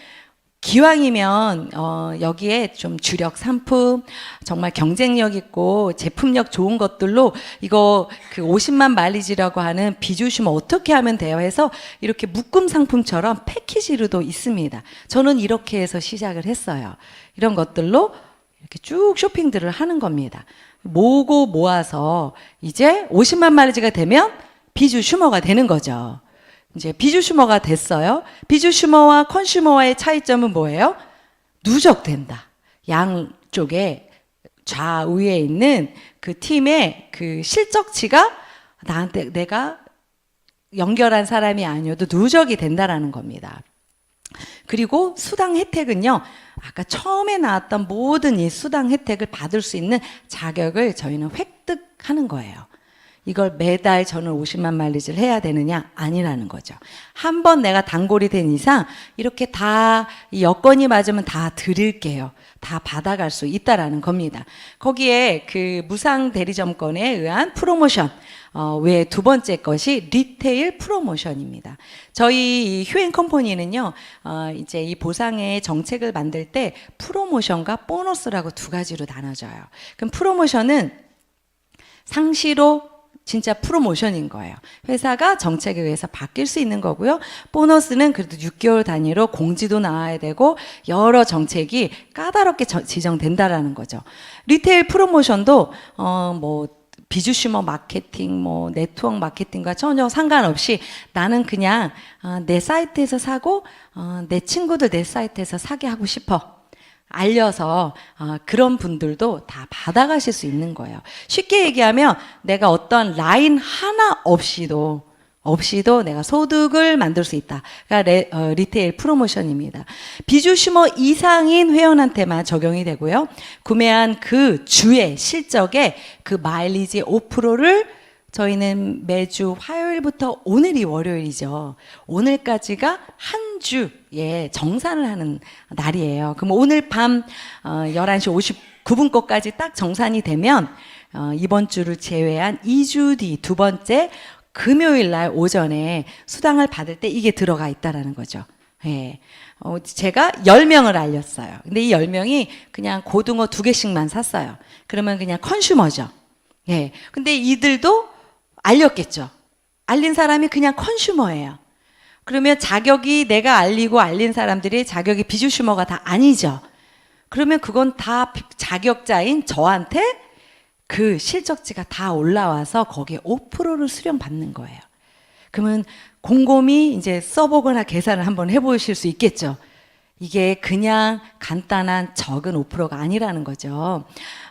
기왕이면 여기에 좀 주력 상품, 정말 경쟁력 있고 제품력 좋은 것들로 이거 그 50만 마일리지라고 하는 비주시면 어떻게 하면 돼요 해서 이렇게 묶음 상품처럼 패키지로도 있습니다. 저는 이렇게 해서 시작을 했어요. 이런 것들로 이렇게 쭉 쇼핑들을 하는 겁니다. 모으고 모아서 이제 50만 마일리지가 되면 비주슈머가 되는 거죠. 이제 비주슈머가 됐어요. 비주슈머와 컨슈머와의 차이점은 뭐예요? 누적된다. 양쪽에 좌우에 있는 그 팀의 그 실적치가 나한테 내가 연결한 사람이 아니어도 누적이 된다라는 겁니다. 그리고 수당 혜택은요, 아까 처음에 나왔던 모든 이 수당 혜택을 받을 수 있는 자격을 저희는 획득하는 거예요. 이걸 매달 저는 50만 마일리지를 해야 되느냐? 아니라는 거죠. 한 번 내가 단골이 된 이상 이렇게 다 이 여건이 맞으면 다 드릴게요. 다 받아갈 수 있다라는 겁니다. 거기에 그 무상 대리점권에 의한 프로모션 외에 두 번째 것이 리테일 프로모션입니다. 저희 이 휴엔 컴퍼니는요, 이제 이 보상의 정책을 만들 때 프로모션과 보너스라고 두 가지로 나눠져요. 그럼 프로모션은 상시로 진짜 프로모션인 거예요. 회사가 정책에 의해서 바뀔 수 있는 거고요. 보너스는 그래도 6개월 단위로 공지도 나와야 되고 여러 정책이 까다롭게 지정된다라는 거죠. 리테일 프로모션도 뭐 비주슈머 마케팅, 뭐 네트워크 마케팅과 전혀 상관없이 나는 그냥 내 사이트에서 사고 내 친구들 내 사이트에서 사게 하고 싶어. 알려서 그런 분들도 다 받아가실 수 있는 거예요. 쉽게 얘기하면 내가 어떤 라인 하나 없이도 내가 소득을 만들 수 있다. 그러니까 리테일 프로모션입니다. 비주슈머 이상인 회원한테만 적용이 되고요. 구매한 그 주의 실적에 그 마일리지 5%를 저희는 매주 화요일부터 오늘이 월요일이죠. 오늘까지가 한 주에 정산을 하는 날이에요. 그럼 오늘 밤 11시 59분 거까지 딱 정산이 되면 이번 주를 제외한 2주 뒤 두 번째 금요일 날 오전에 수당을 받을 때 이게 들어가 있다라는 거죠. 예. 제가 10명을 알렸어요. 근데 이 10명이 그냥 고등어 2개씩만 샀어요. 그러면 그냥 컨슈머죠. 예. 근데 이들도 알렸겠죠. 알린 사람이 그냥 컨슈머예요. 그러면 자격이 내가 알린 사람들이 자격이 비주슈머가 다 아니죠. 그러면 그건 다 자격자인 저한테 그 실적지가 다 올라와서 거기에 5%를 수령받는 거예요. 그러면 곰곰이 이제 써보거나 계산을 한번 해보실 수 있겠죠. 이게 그냥 간단한 적은 5%가 아니라는 거죠.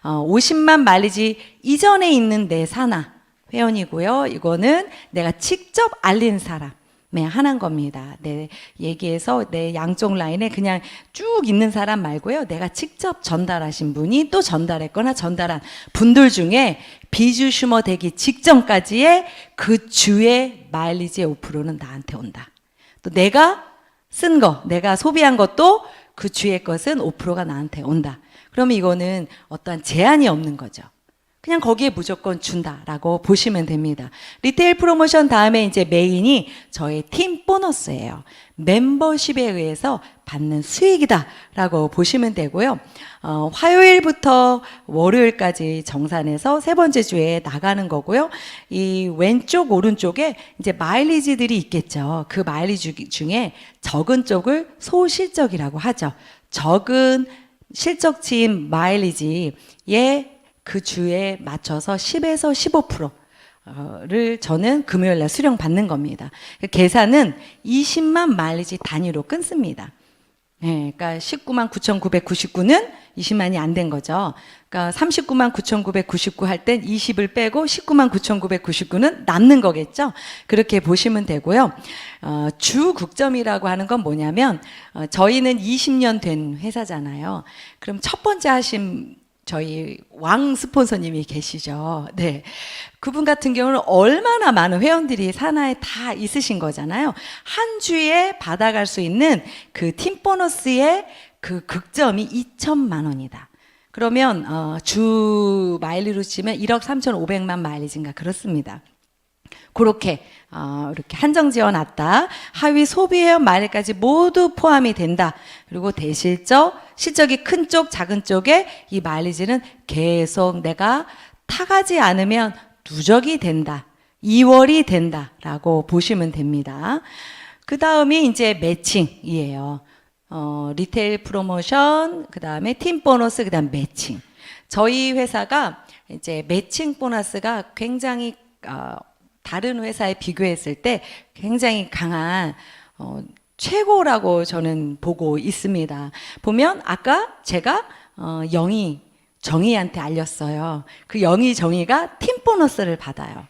50만 마일리지 이전에 있는 내 산하 회원이고요. 이거는 내가 직접 알린 사람의 하나인 겁니다. 내 얘기해서 내 양쪽 라인에 그냥 쭉 있는 사람 말고요. 내가 직접 전달하신 분이 또 전달했거나 전달한 분들 중에 비주슈머 되기 직전까지의 그 주의 마일리지의 5%는 나한테 온다. 또 내가 쓴 거, 내가 소비한 것도 그 주의 것은 5%가 나한테 온다. 그러면 이거는 어떠한 제한이 없는 거죠. 그냥 거기에 무조건 준다라고 보시면 됩니다. 리테일 프로모션 다음에 이제 메인이 저의 팀 보너스예요. 멤버십에 의해서 받는 수익이다라고 보시면 되고요. 화요일부터 월요일까지 정산해서 세 번째 주에 나가는 거고요. 이 왼쪽 오른쪽에 이제 마일리지들이 있겠죠. 그 마일리지 중에 적은 쪽을 소실적이라고 하죠. 적은 실적치인 마일리지에 그 주에 맞춰서 10에서 15%를 저는 금요일 날 수령 받는 겁니다. 계산은 20만 마일리지 단위로 끊습니다. 네, 그러니까 19만 9,999는 20만이 안 된 거죠. 그러니까 39만 9,999 할 땐 20을 빼고 19만 9,999는 남는 거겠죠. 그렇게 보시면 되고요. 주국점이라고 하는 건 뭐냐면 저희는 20년 된 회사잖아요. 그럼 첫 번째 하신 저희 왕 스폰서님이 계시죠. 네. 그분 같은 경우는 얼마나 많은 회원들이 산하에 다 있으신 거잖아요. 한 주에 받아갈 수 있는 그 팀 보너스의 그 극점이 2천만 원이다. 그러면 주 마일리로 치면 1억 3,500만 마일리지인가 그렇습니다. 그렇게 이렇게 한정 지어놨다. 하위 소비회원 마일까지 모두 포함이 된다. 그리고 대실적, 실적이 큰 쪽, 작은 쪽에 이 마일리지는 계속 내가 타가지 않으면 누적이 된다. 2월이 된다라고 보시면 됩니다. 그 다음이 이제 매칭이에요. 리테일 프로모션, 그 다음에 팀 보너스, 그 다음 매칭. 저희 회사가 이제 매칭 보너스가 굉장히 다른 회사에 비교했을 때 굉장히 강한 최고라고 저는 보고 있습니다. 보면 아까 제가 정희한테 알렸어요. 그 정희가 팀 보너스를 받아요.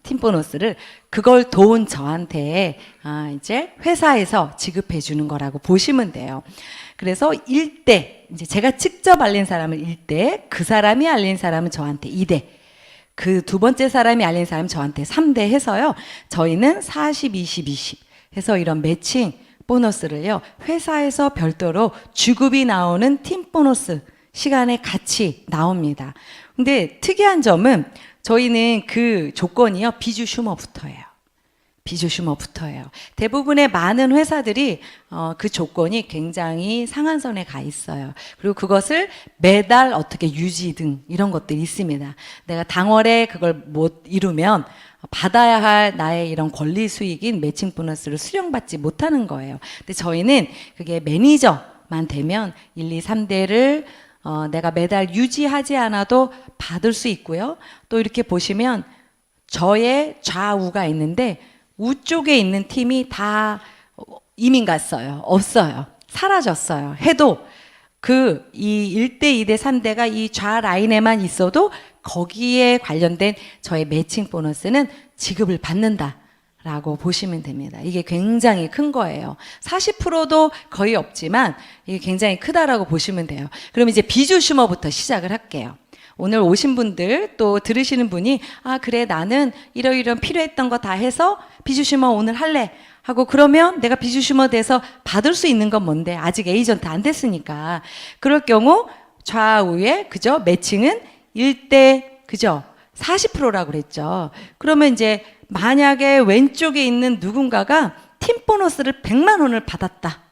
팀 보너스를 그걸 도운 저한테 이제 회사에서 지급해 주는 거라고 보시면 돼요. 그래서 1대 이제 제가 직접 알린 사람은 1대, 그 사람이 알린 사람은 저한테 2대. 그 두 번째 사람이 알린 사람은 저한테 3대 해서요. 저희는 40, 20, 20 해서 이런 매칭 보너스를요. 회사에서 별도로 주급이 나오는 팀 보너스 시간에 같이 나옵니다. 근데 특이한 점은 저희는 그 조건이요. 비주 슈머부터예요. 비주 슈머부터예요. 대부분의 많은 회사들이 그 조건이 굉장히 상한선에 가 있어요. 그리고 그것을 매달 어떻게 유지 등 이런 것들이 있습니다. 내가 당월에 그걸 못 이루면 받아야 할 나의 이런 권리 수익인 매칭 보너스를 수령받지 못하는 거예요. 근데 저희는 그게 매니저만 되면 1, 2, 3대를 내가 매달 유지하지 않아도 받을 수 있고요. 또 이렇게 보시면 저의 좌우가 있는데 우쪽에 있는 팀이 다 이민 갔어요. 없어요. 사라졌어요. 해도 이 1대, 2대, 3대가 이 좌 라인에만 있어도 거기에 관련된 저의 매칭 보너스는 지급을 받는다라고 보시면 됩니다. 이게 굉장히 큰 거예요. 40%도 거의 없지만 이게 굉장히 크다라고 보시면 돼요. 그럼 이제 비주 슈머부터 시작을 할게요. 오늘 오신 분들 또 들으시는 분이 그래 나는 이러이런 필요했던 거 다 해서 비주슈머 오늘 할래 하고 그러면 내가 비주슈머 돼서 받을 수 있는 건 뭔데 아직 에이전트 안 됐으니까 그럴 경우 좌우에 그죠 매칭은 1대 그죠 40%라고 그랬죠. 그러면 이제 만약에 왼쪽에 있는 누군가가 팀 보너스를 100만 원을 받았다.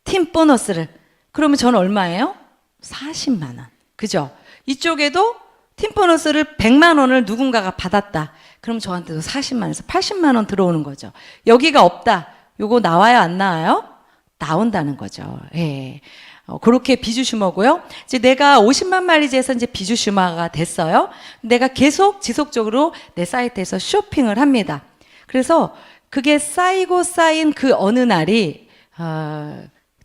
팀 보너스를 그러면 저는 얼마예요? 40만 원 그죠? 이쪽에도 팀 보너스를 100만 원을 누군가가 받았다. 그럼 저한테도 40만 원에서 80만 원 들어오는 거죠. 여기가 없다. 요거 나와요, 안 나와요? 나온다는 거죠. 예. 그렇게 비주슈머고요. 이제 내가 50만 마일리지에서 이제 비주슈머가 됐어요. 내가 계속 지속적으로 내 사이트에서 쇼핑을 합니다. 그래서 그게 쌓이고 쌓인 그 어느 날이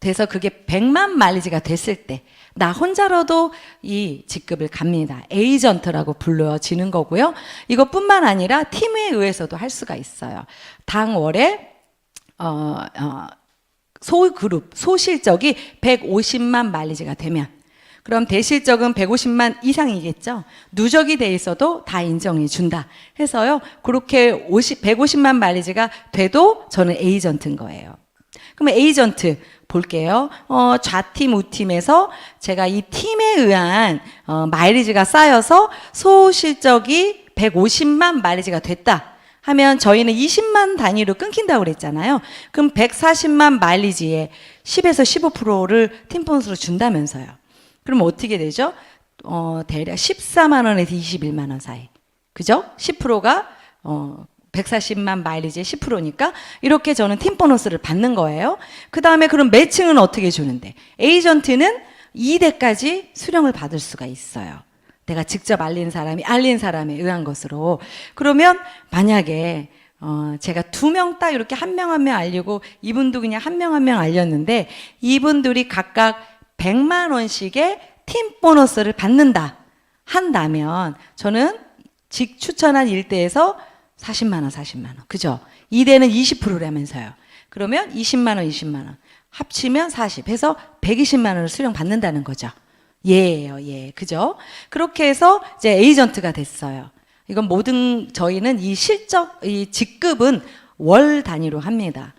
돼서 그게 100만 마일리지가 됐을 때 나 혼자라도 이 직급을 갑니다. 에이전트라고 불러지는 거고요. 이것뿐만 아니라 팀에 의해서도 할 수가 있어요. 당월에 소그룹, 소실적이 150만 마일리지가 되면 그럼 대실적은 150만 이상이겠죠. 누적이 돼 있어도 다 인정해 준다 해서요. 그렇게 150만 마일리지가 돼도 저는 에이전트인 거예요. 그러면 에이전트 볼게요. 좌팀, 우팀에서 제가 이 팀에 의한 마일리지가 쌓여서 소실적이 150만 마일리지가 됐다 하면 저희는 20만 단위로 끊긴다고 그랬잖아요. 그럼 140만 마일리지에 10에서 15%를 팀 보너스로 준다면서요. 그럼 어떻게 되죠? 대략 14만 원에서 21만 원 사이. 그죠? 10%가 140만 마일리지의 10%니까 이렇게 저는 팀 보너스를 받는 거예요. 그 다음에 그럼 매칭은 어떻게 주는데? 에이전트는 2대까지 수령을 받을 수가 있어요. 내가 직접 알린 사람에 의한 것으로. 그러면 만약에 제가 2명 딱 이렇게 한 명 한 명 알리고 이분도 그냥 한 명 한 명 알렸는데 이분들이 각각 100만 원씩의 팀 보너스를 받는다 한다면 저는 추천한 1대에서 40만 원, 40만 원. 그죠? 2대는 20%라면서요. 그러면 20만 원, 20만 원. 합치면 40 해서 120만 원을 수령 받는다는 거죠. 예예요, 예. 그죠? 그렇게 해서 이제 에이전트가 됐어요. 이건 저희는 이 직급은 월 단위로 합니다.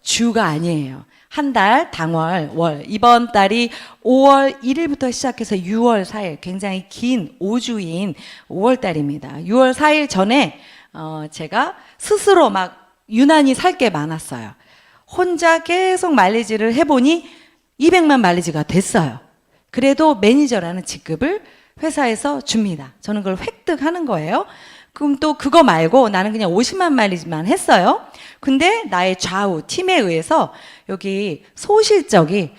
주가 아니에요. 한 달, 당월, 월. 이번 달이 5월 1일부터 시작해서 6월 4일, 굉장히 긴 5주인 5월 달입니다. 6월 4일 전에 제가 스스로 막 유난히 살 게 많았어요. 혼자 계속 마일리지를 해보니 200만 마일리지가 됐어요. 그래도 매니저라는 직급을 회사에서 줍니다. 저는 그걸 획득하는 거예요. 그럼 또 그거 말고 나는 그냥 50만 마일리지만 했어요. 근데 나의 좌우 팀에 의해서 여기 소실적이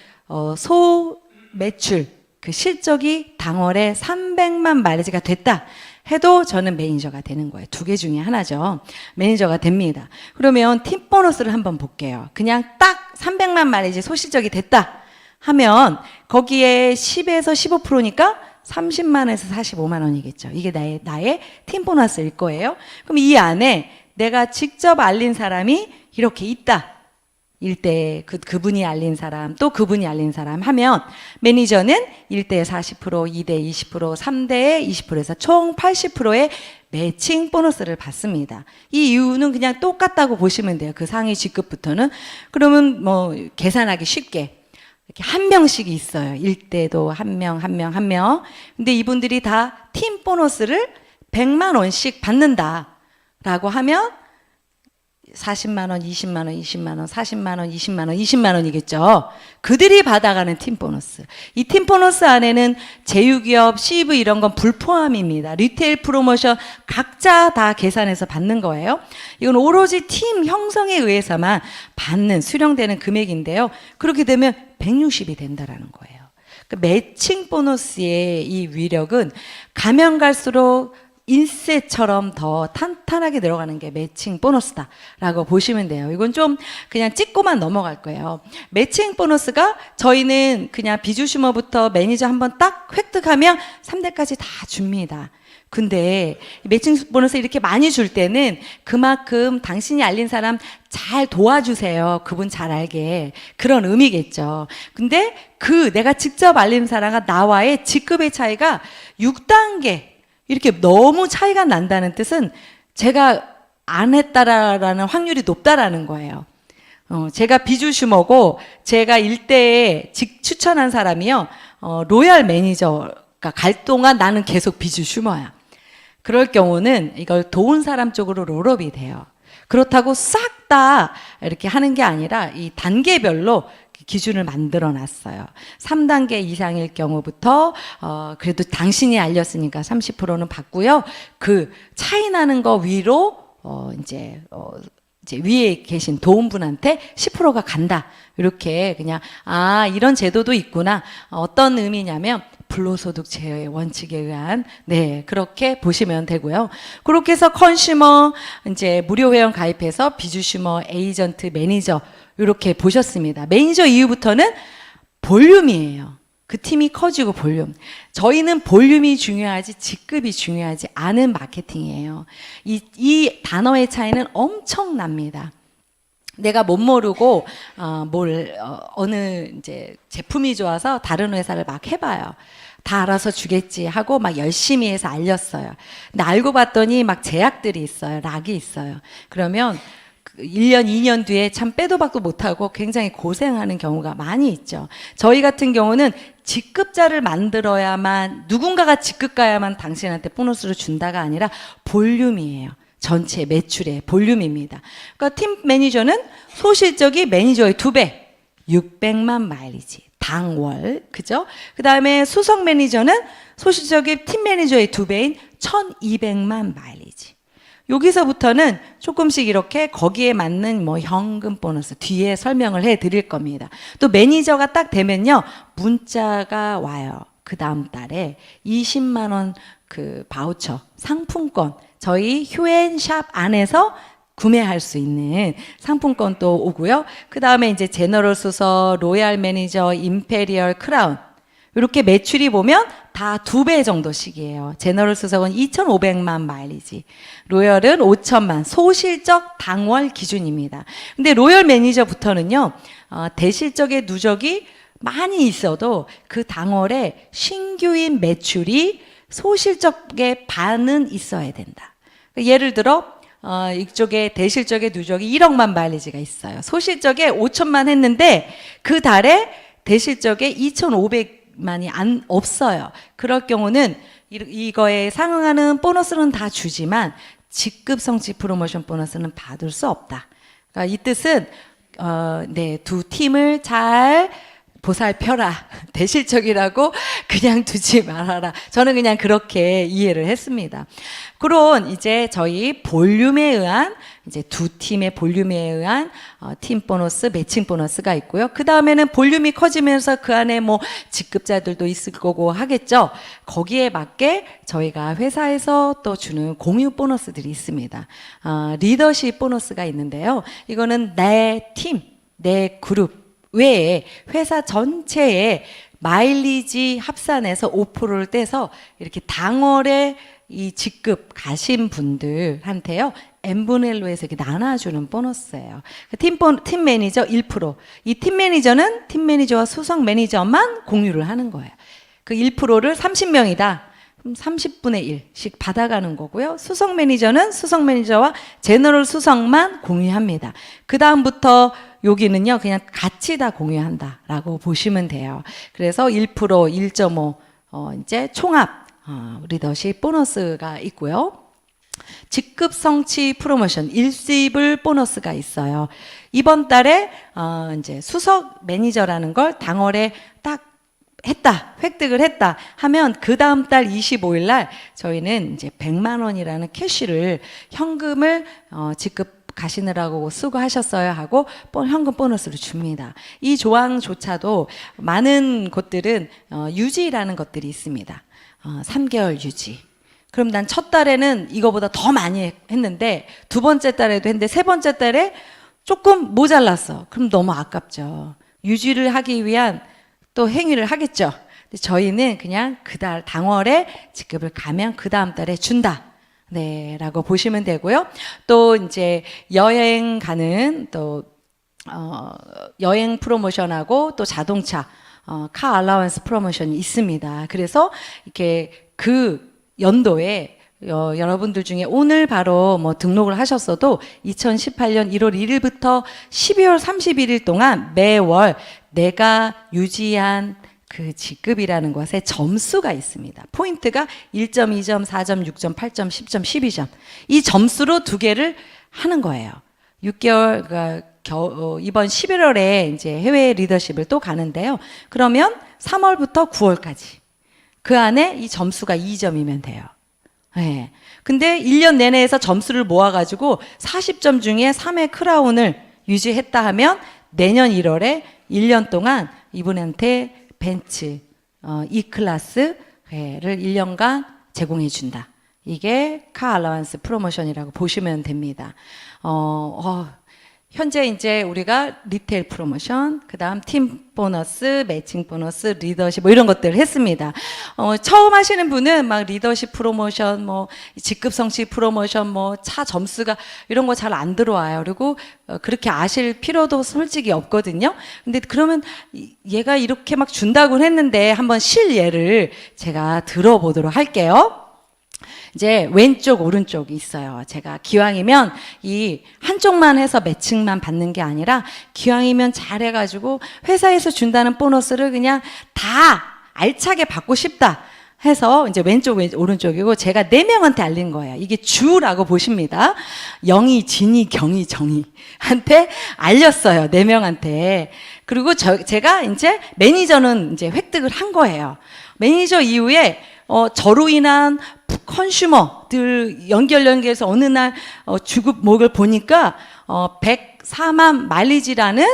소매출 그 실적이 당월에 300만 마일리지가 됐다 해도 저는 매니저가 되는 거예요. 2개 중에 하나죠. 매니저가 됩니다. 그러면 팀 보너스를 한번 볼게요. 그냥 딱 300만 마일리지 소실적이 됐다 하면 거기에 10에서 15%니까 30만에서 45만 원이겠죠. 이게 나의 팀 보너스일 거예요. 그럼 이 안에 내가 직접 알린 사람이 이렇게 있다. 1대 그분이 알린 사람 또 그분이 알린 사람 하면 매니저는 1대에 40%, 2대에 20%, 3대에 20%에서 총 80%의 매칭 보너스를 받습니다. 이 이유는 그냥 똑같다고 보시면 돼요. 그 상위 직급부터는. 그러면 뭐 계산하기 쉽게 이렇게 한 명씩 있어요. 1대도 한 명, 한 명, 한 명. 근데 이분들이 다 팀 보너스를 100만 원씩 받는다라고 하면 40만 원, 20만 원, 20만 원, 40만 원, 20만 원, 20만 원이겠죠. 그들이 받아가는 팀 보너스. 이 팀 보너스 안에는 제휴기업, CV 이런 건 불포함입니다. 리테일 프로모션 각자 다 계산해서 받는 거예요. 이건 오로지 팀 형성에 의해서만 받는 수령되는 금액인데요. 그렇게 되면 160이 된다라는 거예요. 그러니까 매칭 보너스의 이 위력은 가면 갈수록 인쇄처럼 더 탄탄하게 들어가는 게 매칭 보너스다라고 보시면 돼요. 이건 좀 그냥 찍고만 넘어갈 거예요. 매칭 보너스가 저희는 그냥 비주슈머부터 매니저 한번 딱 획득하면 3대까지 다 줍니다. 근데 매칭 보너스 이렇게 많이 줄 때는 그만큼 당신이 알린 사람 잘 도와주세요. 그분 잘 알게. 그런 의미겠죠. 근데 내가 직접 알린 사람과 나와의 직급의 차이가 6단계 이렇게 너무 차이가 난다는 뜻은 제가 안 했다라는 확률이 높다라는 거예요. 제가 비주슈머고 제가 1대에 추천한 사람이요. 로얄 매니저가 갈 동안 나는 계속 비주슈머야. 그럴 경우는 이걸 도운 사람 쪽으로 롤업이 돼요. 그렇다고 싹 다 이렇게 하는 게 아니라 이 단계별로 기준을 만들어 놨어요. 3단계 이상일 경우부터 그래도 당신이 알렸으니까 30%는 받고요. 그 차이 나는 거 위로 이제 위에 계신 도움분한테 10%가 간다. 이렇게 그냥 이런 제도도 있구나. 어떤 의미냐면 불로소득 제어의 원칙에 의한 그렇게 보시면 되고요. 그렇게 해서 컨슈머 이제 무료 회원 가입해서 비주슈머, 에이전트, 매니저 이렇게 보셨습니다. 매니저 이후부터는 볼륨이에요. 그 팀이 커지고 볼륨. 저희는 볼륨이 중요하지 직급이 중요하지 않은 마케팅이에요. 이 단어의 차이는 엄청납니다. 내가 못 모르고 어느 이제 제품이 좋아서 다른 회사를 막 해봐요. 다 알아서 주겠지 하고 막 열심히 해서 알렸어요. 근데 알고 봤더니 막 제약들이 있어요. 락이 있어요. 그러면 1년, 2년 뒤에 참 빼도 박도 못하고 굉장히 고생하는 경우가 많이 있죠. 저희 같은 경우는 직급자를 만들어야만, 누군가가 직급가야만 당신한테 보너스를 준다가 아니라 볼륨이에요. 전체 매출의 볼륨입니다. 그러니까 팀 매니저는 소실적이 매니저의 2배, 600만 마일리지, 당월, 그죠? 그 다음에 수석 매니저는 소실적이 팀 매니저의 2배인 1200만 마일리지. 여기서부터는 조금씩 이렇게 거기에 맞는 뭐 현금 보너스 뒤에 설명을 해 드릴 겁니다. 또 매니저가 딱 되면요, 문자가 와요. 그 다음 달에 20만 원 그 바우처 상품권, 저희 휴엔샵 안에서 구매할 수 있는 상품권도 오고요. 그 다음에 이제 제너럴 수석, 로얄 매니저, 임페리얼, 크라운, 이렇게 매출이 보면 다 2배 정도씩이에요. 제너럴 수석은 2,500만 마일리지, 로열은 5천만, 소실적 당월 기준입니다. 근데 로열 매니저부터는요, 대실적의 누적이 많이 있어도 그 당월에 신규인 매출이 소실적의 반은 있어야 된다. 예를 들어 이쪽에 대실적의 누적이 1억만 마일리지가 있어요. 소실적에 5천만 했는데 그 달에 대실적에 2,500만이 없어요. 그럴 경우는 이거에 상응하는 보너스는 다 주지만 직급 성취 프로모션 보너스는 받을 수 없다. 그러니까 이 뜻은 네, 두 팀을 잘 보살펴라. 대실적이라고 그냥 두지 말아라. 저는 그냥 그렇게 이해를 했습니다. 그런 이제 저희 볼륨에 의한, 이제 두 팀의 볼륨에 의한 팀 보너스, 매칭 보너스가 있고요. 그 다음에는 볼륨이 커지면서 그 안에 뭐 직급자들도 있을 거고 하겠죠. 거기에 맞게 저희가 회사에서 또 주는 공유 보너스들이 있습니다. 리더십 보너스가 있는데요. 이거는 내 팀, 내 그룹 외에 회사 전체에 마일리지 합산해서 5%를 떼서 이렇게 당월에 이 직급 가신 분들한테요, n분의 1로 해서 이렇게 나눠주는 보너스예요. 팀 매니저 1%. 이 팀 매니저는 팀 매니저와 수석 매니저만 공유를 하는 거예요. 그 1%를 30명이다. 그럼 30분의 1씩 받아가는 거고요. 수석 매니저는 수석 매니저와 제너럴 수석만 공유합니다. 그 다음부터 여기는요, 그냥 같이 다 공유한다라고 보시면 돼요. 그래서 1%, 1.5, 이제 총합 리더십 보너스가 있고요. 직급 성취 프로모션 일시불 보너스가 있어요. 이번 달에 이제 수석 매니저라는 걸 당월에 딱 했다, 획득을 했다 하면 그 다음 달 25일 날 저희는 이제 100만 원이라는 캐시를, 현금을 직급 가시느라고 수고하셨어요 하고 현금 보너스를 줍니다. 이 조항조차도 많은 곳들은 유지라는 것들이 있습니다. 3개월 유지. 그럼 난 첫 달에는 이거보다 더 많이 했는데 두 번째 달에도 했는데 세 번째 달에 조금 모자랐어. 그럼 너무 아깝죠. 유지를 하기 위한 또 행위를 하겠죠. 근데 저희는 그냥 그 달 당월에 직급을 가면 그 다음 달에 준다. 네, 라고 보시면 되고요. 또 이제 여행 가는 또 여행 프로모션하고 또 자동차 카 알라wan스 프로모션이 있습니다. 그래서 이렇게 그 연도에 여러분들 중에 오늘 바로 뭐 등록을 하셨어도 2018년 1월 1일부터 12월 31일 동안 매월 내가 유지한 그 직급이라는 것에 점수가 있습니다. 포인트가 1점, 2점, 4점, 6점, 8점, 10점, 12점. 이 점수로 두 개를 하는 거예요. 6개월, 그러니까 이번 11월에 이제 해외 리더십을 또 가는데요. 그러면 3월부터 9월까지. 그 안에 이 점수가 2점이면 돼요. 네. 근데 1년 내내 해서 점수를 모아가지고 40점 중에 3회 크라운을 유지했다 하면 내년 1월에 1년 동안 이분한테 벤츠 E클래스를 1년간 제공해 준다. 이게 카 알라wan스 프로모션이라고 보시면 됩니다. 현재 이제 우리가 리테일 프로모션, 그 다음 팀 보너스, 매칭 보너스, 리더십 뭐 이런 것들을 했습니다. 처음 하시는 분은 막 리더십 프로모션, 뭐 직급 성취 프로모션, 뭐 차 점수가 이런 거 잘 안 들어와요. 그리고 그렇게 아실 필요도 솔직히 없거든요. 근데 그러면 얘가 이렇게 막 준다고 했는데 한번 실예를 제가 들어보도록 할게요. 이제 왼쪽 오른쪽이 있어요. 제가 기왕이면 이 한쪽만 해서 매칭만 받는 게 아니라 기왕이면 잘해가지고 회사에서 준다는 보너스를 그냥 다 알차게 받고 싶다 해서 이제 왼쪽 오른쪽이고 제가 4명한테 알린 거예요. 이게 주라고 보십니다. 영희, 진희, 경희, 정희한테 알렸어요. 4명한테. 그리고 제가 이제 매니저는 이제 획득을 한 거예요. 매니저 이후에 저로 인한 컨슈머들 연결해서 어느 날 주급목을 보니까 104만 마일리지라는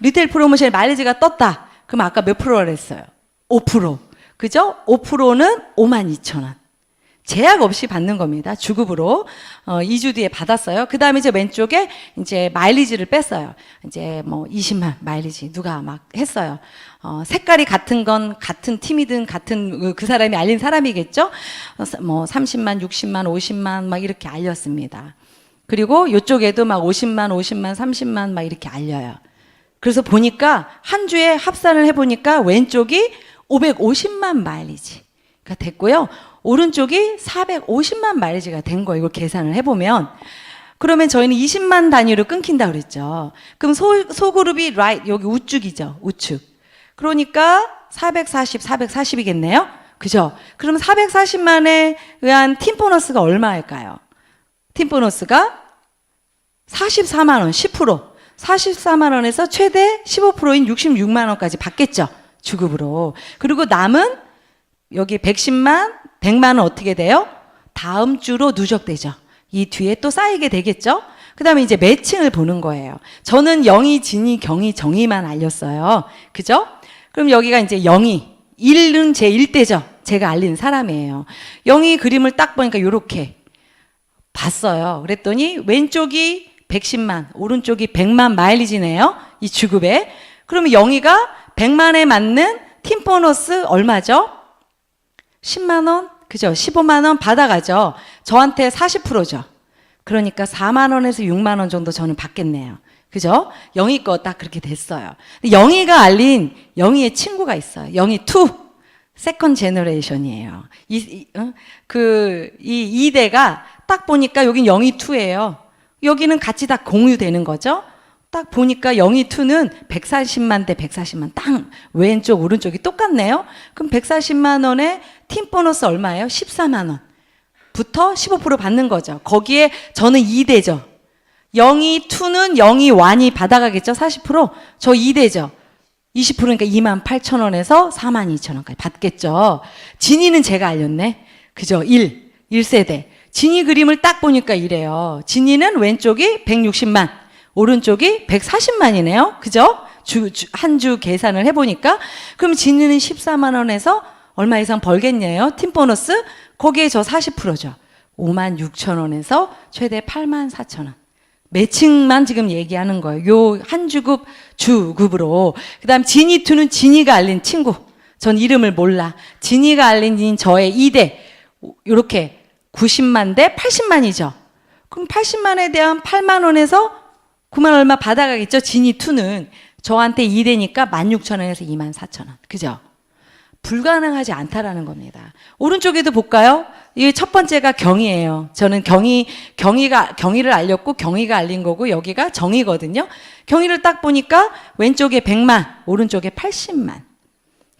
리테일 프로모션의 마일리지가 떴다. 그럼 아까 몇 프로를 했어요? 5%. 그죠? 5%는 52,000원. 제약 없이 받는 겁니다. 주급으로 2주 뒤에 받았어요. 그 다음에 이제 왼쪽에 이제 마일리지를 뺐어요. 이제 뭐 20만 마일리지 누가 막 했어요. 색깔이 같은 건 같은 팀이든 같은 그 사람이 알린 사람이겠죠. 뭐 30만, 60만, 50만 막 이렇게 알렸습니다. 그리고 이쪽에도 막 50만, 30만 막 이렇게 알려요. 그래서 보니까 한 주에 합산을 해보니까 왼쪽이 550만 마일리지가 됐고요. 오른쪽이 450만 마일리지가 된 거예요. 이걸 계산을 해보면. 그러면 저희는 20만 단위로 끊긴다고 그랬죠. 그럼 소그룹이 right, 여기 우측이죠. 우측. 그러니까 440이겠네요. 그죠? 그럼 440만에 의한 팀 보너스가 얼마일까요? 팀 보너스가 44만 원, 10%. 44만 원에서 최대 15%인 66만 원까지 받겠죠. 주급으로. 그리고 남은 여기 110만, 100만 원 어떻게 돼요? 다음 주로 누적되죠. 이 뒤에 또 쌓이게 되겠죠. 그 다음에 이제 매칭을 보는 거예요. 저는 영희, 진희, 경희, 정희만 알렸어요. 그죠? 그럼 여기가 이제 영희, 1은 제 1대죠. 제가 알린 사람이에요. 영희 그림을 딱 보니까 이렇게 봤어요. 그랬더니 왼쪽이 110만, 오른쪽이 100만 마일리지네요. 이 주급에. 그러면 영희가 100만에 맞는 팀 보너스 얼마죠? 10만 원? 그죠? 15만 원 받아가죠. 저한테 40%죠. 그러니까 4만 원에서 6만 원 정도 저는 받겠네요. 그죠? 영희 거 딱 그렇게 됐어요. 영희가 알린 영희의 친구가 있어요. 영희 2. 세컨 제너레이션이에요. 이 2대가 딱 보니까 여긴 영희 2예요. 여기는 같이 다 공유되는 거죠. 딱 보니까 영희 2는 140만 대 140만 땅 왼쪽 오른쪽이 똑같네요. 그럼 140만 원에 팀 보너스 얼마예요? 14만 원. 부터 15% 받는 거죠. 거기에 저는 2대죠. 영희 2는 영희 1이 받아가겠죠. 40%. 저 2대죠. 20%니까 28,000원에서 42,000원까지 받겠죠. 진이는 제가 알렸네. 그죠? 1세대. 진이 그림을 딱 보니까 이래요. 진이는 왼쪽이 160만, 오른쪽이 140만이네요. 그죠? 한 주 계산을 해보니까. 그럼 진이는 14만 원에서 얼마 이상 벌겠네요. 팀 보너스. 거기에 저 40%죠. 56,000원에서 최대 84,000원. 매칭만 지금 얘기하는 거예요. 요 한 주급으로. 그 다음 진이2는 진이가 알린 친구. 전 이름을 몰라. 진이가 알린 저의 2대. 요렇게 90만 대 80만이죠. 그럼 80만에 대한 8만 원에서 9만 얼마 받아가겠죠. 진이2는. 저한테 2대니까 16,000원에서 24,000원. 그죠? 불가능하지 않다라는 겁니다. 오른쪽에도 볼까요? 이게 첫 번째가 경희예요. 저는 경희를 알렸고 경희가 알린 거고 여기가 정희거든요. 경희를 딱 보니까 왼쪽에 100만, 오른쪽에 80만.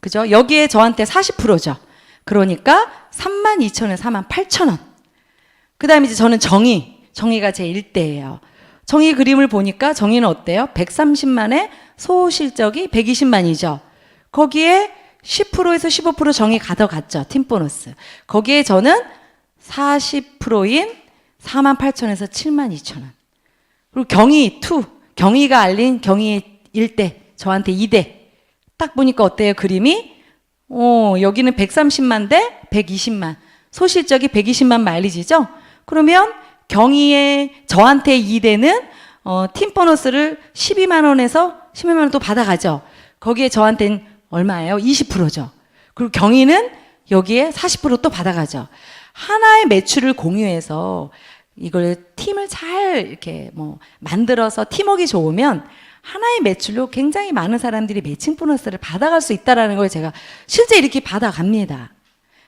그죠? 여기에 저한테 40%죠. 그러니까 32,000원에 48,000원. 그 다음에 이제 저는 정희가 제 1대예요. 정희 그림을 보니까 정희는 어때요? 130만에 소실적이 120만이죠. 거기에 10%에서 15% 정희 가져갔죠. 팀 보너스. 거기에 저는 40%인 48,000원에서 72,000원. 그리고 경희가 알린 경희의 1대, 저한테 2대. 딱 보니까 어때요, 그림이? 여기는 130만 대 120만. 소실적이 120만 마일리지죠? 그러면 경희의 저한테 2대는 팀 보너스를 12만 원에서 12만 원 또 받아가죠. 거기에 저한테는 얼마예요? 20%죠. 그리고 경희는 여기에 40% 또 받아가죠. 하나의 매출을 공유해서 이걸 팀을 잘 이렇게 만들어서 팀워크가 좋으면 하나의 매출로 굉장히 많은 사람들이 매칭 보너스를 받아갈 수 있다라는 걸 제가 실제 이렇게 받아갑니다.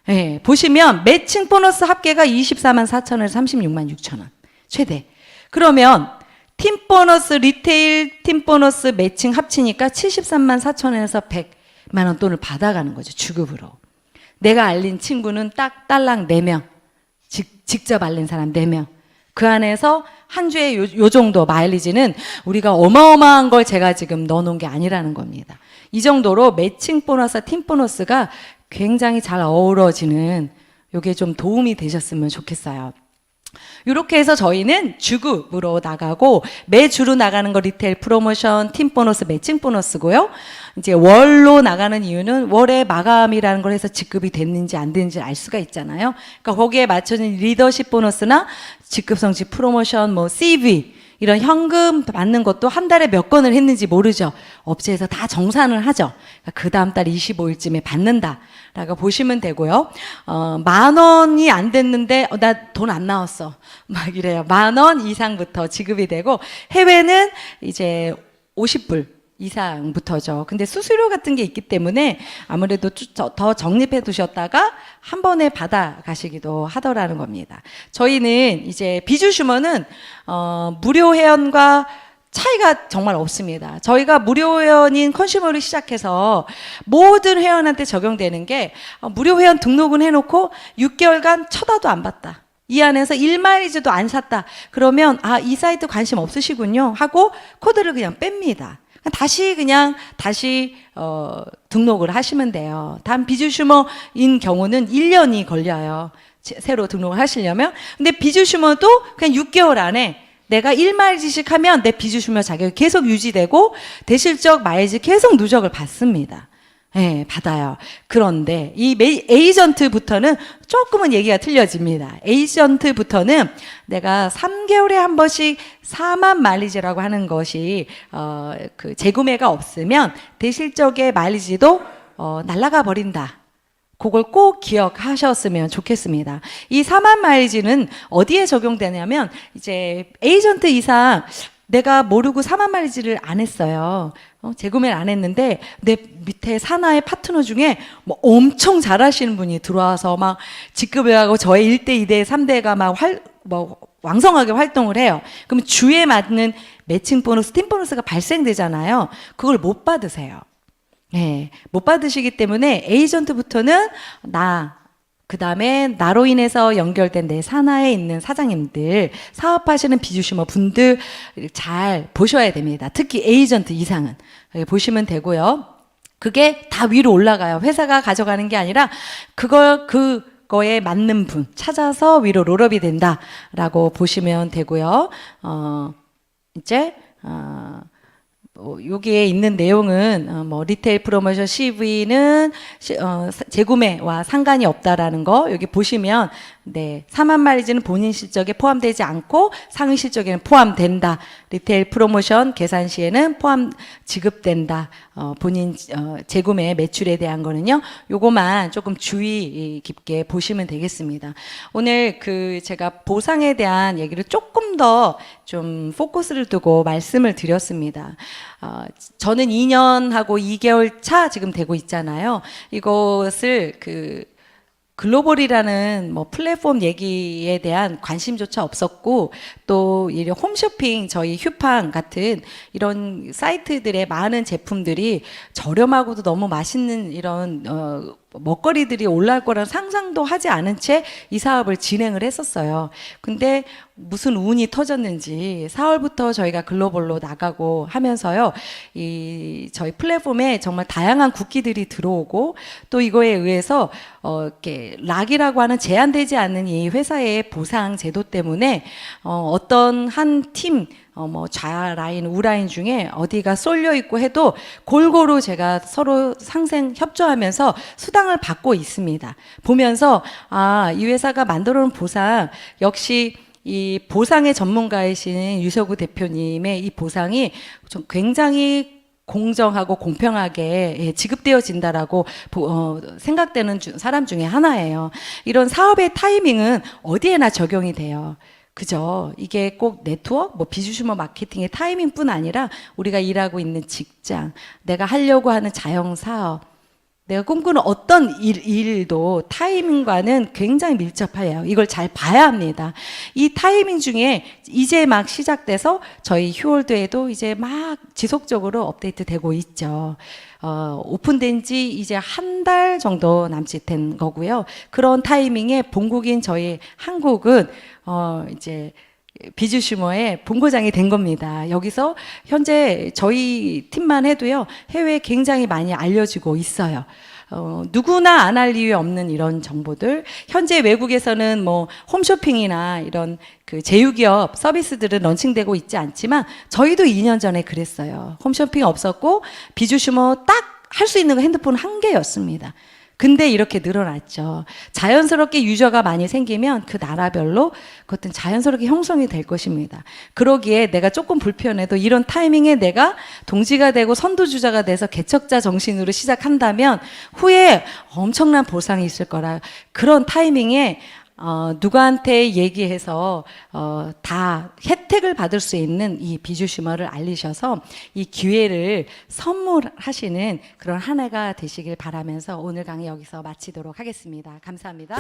예, 보시면 매칭 보너스 합계가 24만 4천원에서 36만 6천원 최대. 그러면 팀 보너스, 리테일 팀 보너스 매칭 합치니까 73만 4천원에서 100만 원 돈을 받아가는 거죠, 주급으로. 내가 알린 친구는 딱 딸랑 4명, 직접 알린 사람 4명. 그 안에서 한 주에 요 정도 마일리지는 우리가 어마어마한 걸 제가 지금 넣어놓은 게 아니라는 겁니다. 이 정도로 매칭 보너스, 팀 보너스가 굉장히 잘 어우러지는, 요게 좀 도움이 되셨으면 좋겠어요. 이렇게 해서 저희는 주급으로 나가고, 매주로 나가는 거 리테일 프로모션, 팀 보너스, 매칭 보너스고요. 이제 월로 나가는 이유는 월의 마감이라는 걸 해서 직급이 됐는지 안 됐는지 알 수가 있잖아요. 그러니까 거기에 맞춰진 리더십 보너스나 직급 성취 프로모션, 뭐 CV 이런 현금 받는 것도 한 달에 몇 건을 했는지 모르죠. 업체에서 다 정산을 하죠. 그러니까 그 다음 달 25일쯤에 받는다라고 보시면 되고요. 10,000원이 안 됐는데 나 돈 안 나왔어 막 이래요. 10,000원 이상부터 지급이 되고, 해외는 이제 50불 이상부터죠. 근데 수수료 같은 게 있기 때문에 아무래도 더 적립해 두셨다가 한 번에 받아 가시기도 하더라는 겁니다. 저희는 이제 비주슈머는 무료 회원과 차이가 정말 없습니다. 저희가 무료 회원인 컨슈머를 시작해서 모든 회원한테 적용되는 게, 무료 회원 등록은 해놓고 6개월간 쳐다도 안 봤다, 이 안에서 1마일리지도 안 샀다, 그러면 이 사이트 관심 없으시군요 하고 코드를 그냥 뺍니다. 다시 등록을 하시면 돼요. 단 비주슈머인 경우는 1년이 걸려요, 새로 등록을 하시려면. 근데 비주슈머도 그냥 6개월 안에 내가 1마일지씩 하면 내 비주슈머 자격이 계속 유지되고 대실적 마일지 계속 누적을 받습니다. 네, 받아요. 그런데 이 에이전트부터는 조금은 얘기가 틀려집니다. 에이전트부터는 내가 3개월에 한 번씩 4만 마일리지라고 하는 것이 그 재구매가 없으면 대실적의 마일리지도 날아가 버린다. 그걸 꼭 기억하셨으면 좋겠습니다. 이 4만 마일리지는 어디에 적용되냐면, 이제 에이전트 이상 내가 모르고 4만 마일리지를 안 했어요. 재구매를 안 했는데 내 밑에 산하의 파트너 중에 뭐 엄청 잘하시는 분이 들어와서 막 직급을 하고 저의 1대, 2대, 3대가 막 왕성하게 활동을 해요. 그럼 주에 맞는 매칭 보너스, 팀 보너스가 발생되잖아요. 그걸 못 받으세요. 네, 못 받으시기 때문에 에이전트부터는 그 다음에 나로 인해서 연결된 내 산하에 있는 사장님들, 사업하시는 비주슈머 분들 잘 보셔야 됩니다. 특히 에이전트 이상은 보시면 되고요. 그게 다 위로 올라가요. 회사가 가져가는 게 아니라 그거에 맞는 분 찾아서 위로 롤업이 된다라고 보시면 되고요. 이제 여기에 있는 내용은 리테일 프로모션 CV는 재구매와 상관이 없다라는 거 여기 보시면, 네, 4만 마일리지는 본인 실적에 포함되지 않고 상위 실적에는 포함된다. 리테일 프로모션 계산 시에는 지급된다. 본인 재구매 매출에 대한 거는요. 요거만 조금 주의 깊게 보시면 되겠습니다. 오늘 제가 보상에 대한 얘기를 조금 더 좀 포커스를 두고 말씀을 드렸습니다. 저는 2년하고 2개월 차 지금 되고 있잖아요. 이것을 글로벌이라는 플랫폼 얘기에 대한 관심조차 없었고, 또 이 홈쇼핑, 저희 휴팡 같은 이런 사이트들의 많은 제품들이 저렴하고도 너무 맛있는 이런 먹거리들이 올라올 거란 상상도 하지 않은 채 이 사업을 진행을 했었어요. 근데 무슨 운이 터졌는지 4월부터 저희가 글로벌로 나가고 하면서요, 저희 플랫폼에 정말 다양한 국기들이 들어오고, 또 이거에 의해서 이렇게 락이라고 하는 제한되지 않는 이 회사의 보상 제도 때문에 어떤 한 팀 좌라인, 우라인 중에 어디가 쏠려 있고 해도 골고루 제가 서로 상생 협조하면서 수당을 받고 있습니다. 보면서 이 회사가 만들어 놓은 보상, 역시 이 보상의 전문가이신 유서구 대표님의 이 보상이 좀 굉장히 공정하고 공평하게 지급되어진다라고 생각되는 사람 중에 하나예요. 이런 사업의 타이밍은 어디에나 적용이 돼요. 그죠? 이게 꼭 네트워크, 비주슈머 마케팅의 타이밍뿐 아니라 우리가 일하고 있는 직장, 내가 하려고 하는 자영 사업, 내가 꿈꾸는 어떤 일도 타이밍과는 굉장히 밀접해요. 이걸 잘 봐야 합니다. 이 타이밍 중에 이제 막 시작돼서 저희 휴월드에도 이제 막 지속적으로 업데이트 되고 있죠. 오픈된 지 이제 한 달 정도 남짓 된 거고요. 그런 타이밍에 본국인 저희 한국은 이제 비주슈머의 본고장이 된 겁니다. 여기서 현재 저희 팀만 해도요, 해외에 굉장히 많이 알려지고 있어요. 누구나 안 할 이유 없는 이런 정보들. 현재 외국에서는 뭐 홈쇼핑이나 이런 그 제휴기업 서비스들은 런칭되고 있지 않지만 저희도 2년 전에 그랬어요. 홈쇼핑 없었고 비주슈머 딱 할 수 있는 거 핸드폰 한 개였습니다. 근데 이렇게 늘어났죠. 자연스럽게 유저가 많이 생기면 그 나라별로 그것은 자연스럽게 형성이 될 것입니다. 그러기에 내가 조금 불편해도 이런 타이밍에 내가 동지가 되고 선두주자가 돼서 개척자 정신으로 시작한다면 후에 엄청난 보상이 있을 거라. 그런 타이밍에 누구한테 얘기해서 다 혜택을 받을 수 있는 이 비주슈머를 알리셔서 이 기회를 선물하시는 그런 한 해가 되시길 바라면서 오늘 강의 여기서 마치도록 하겠습니다. 감사합니다.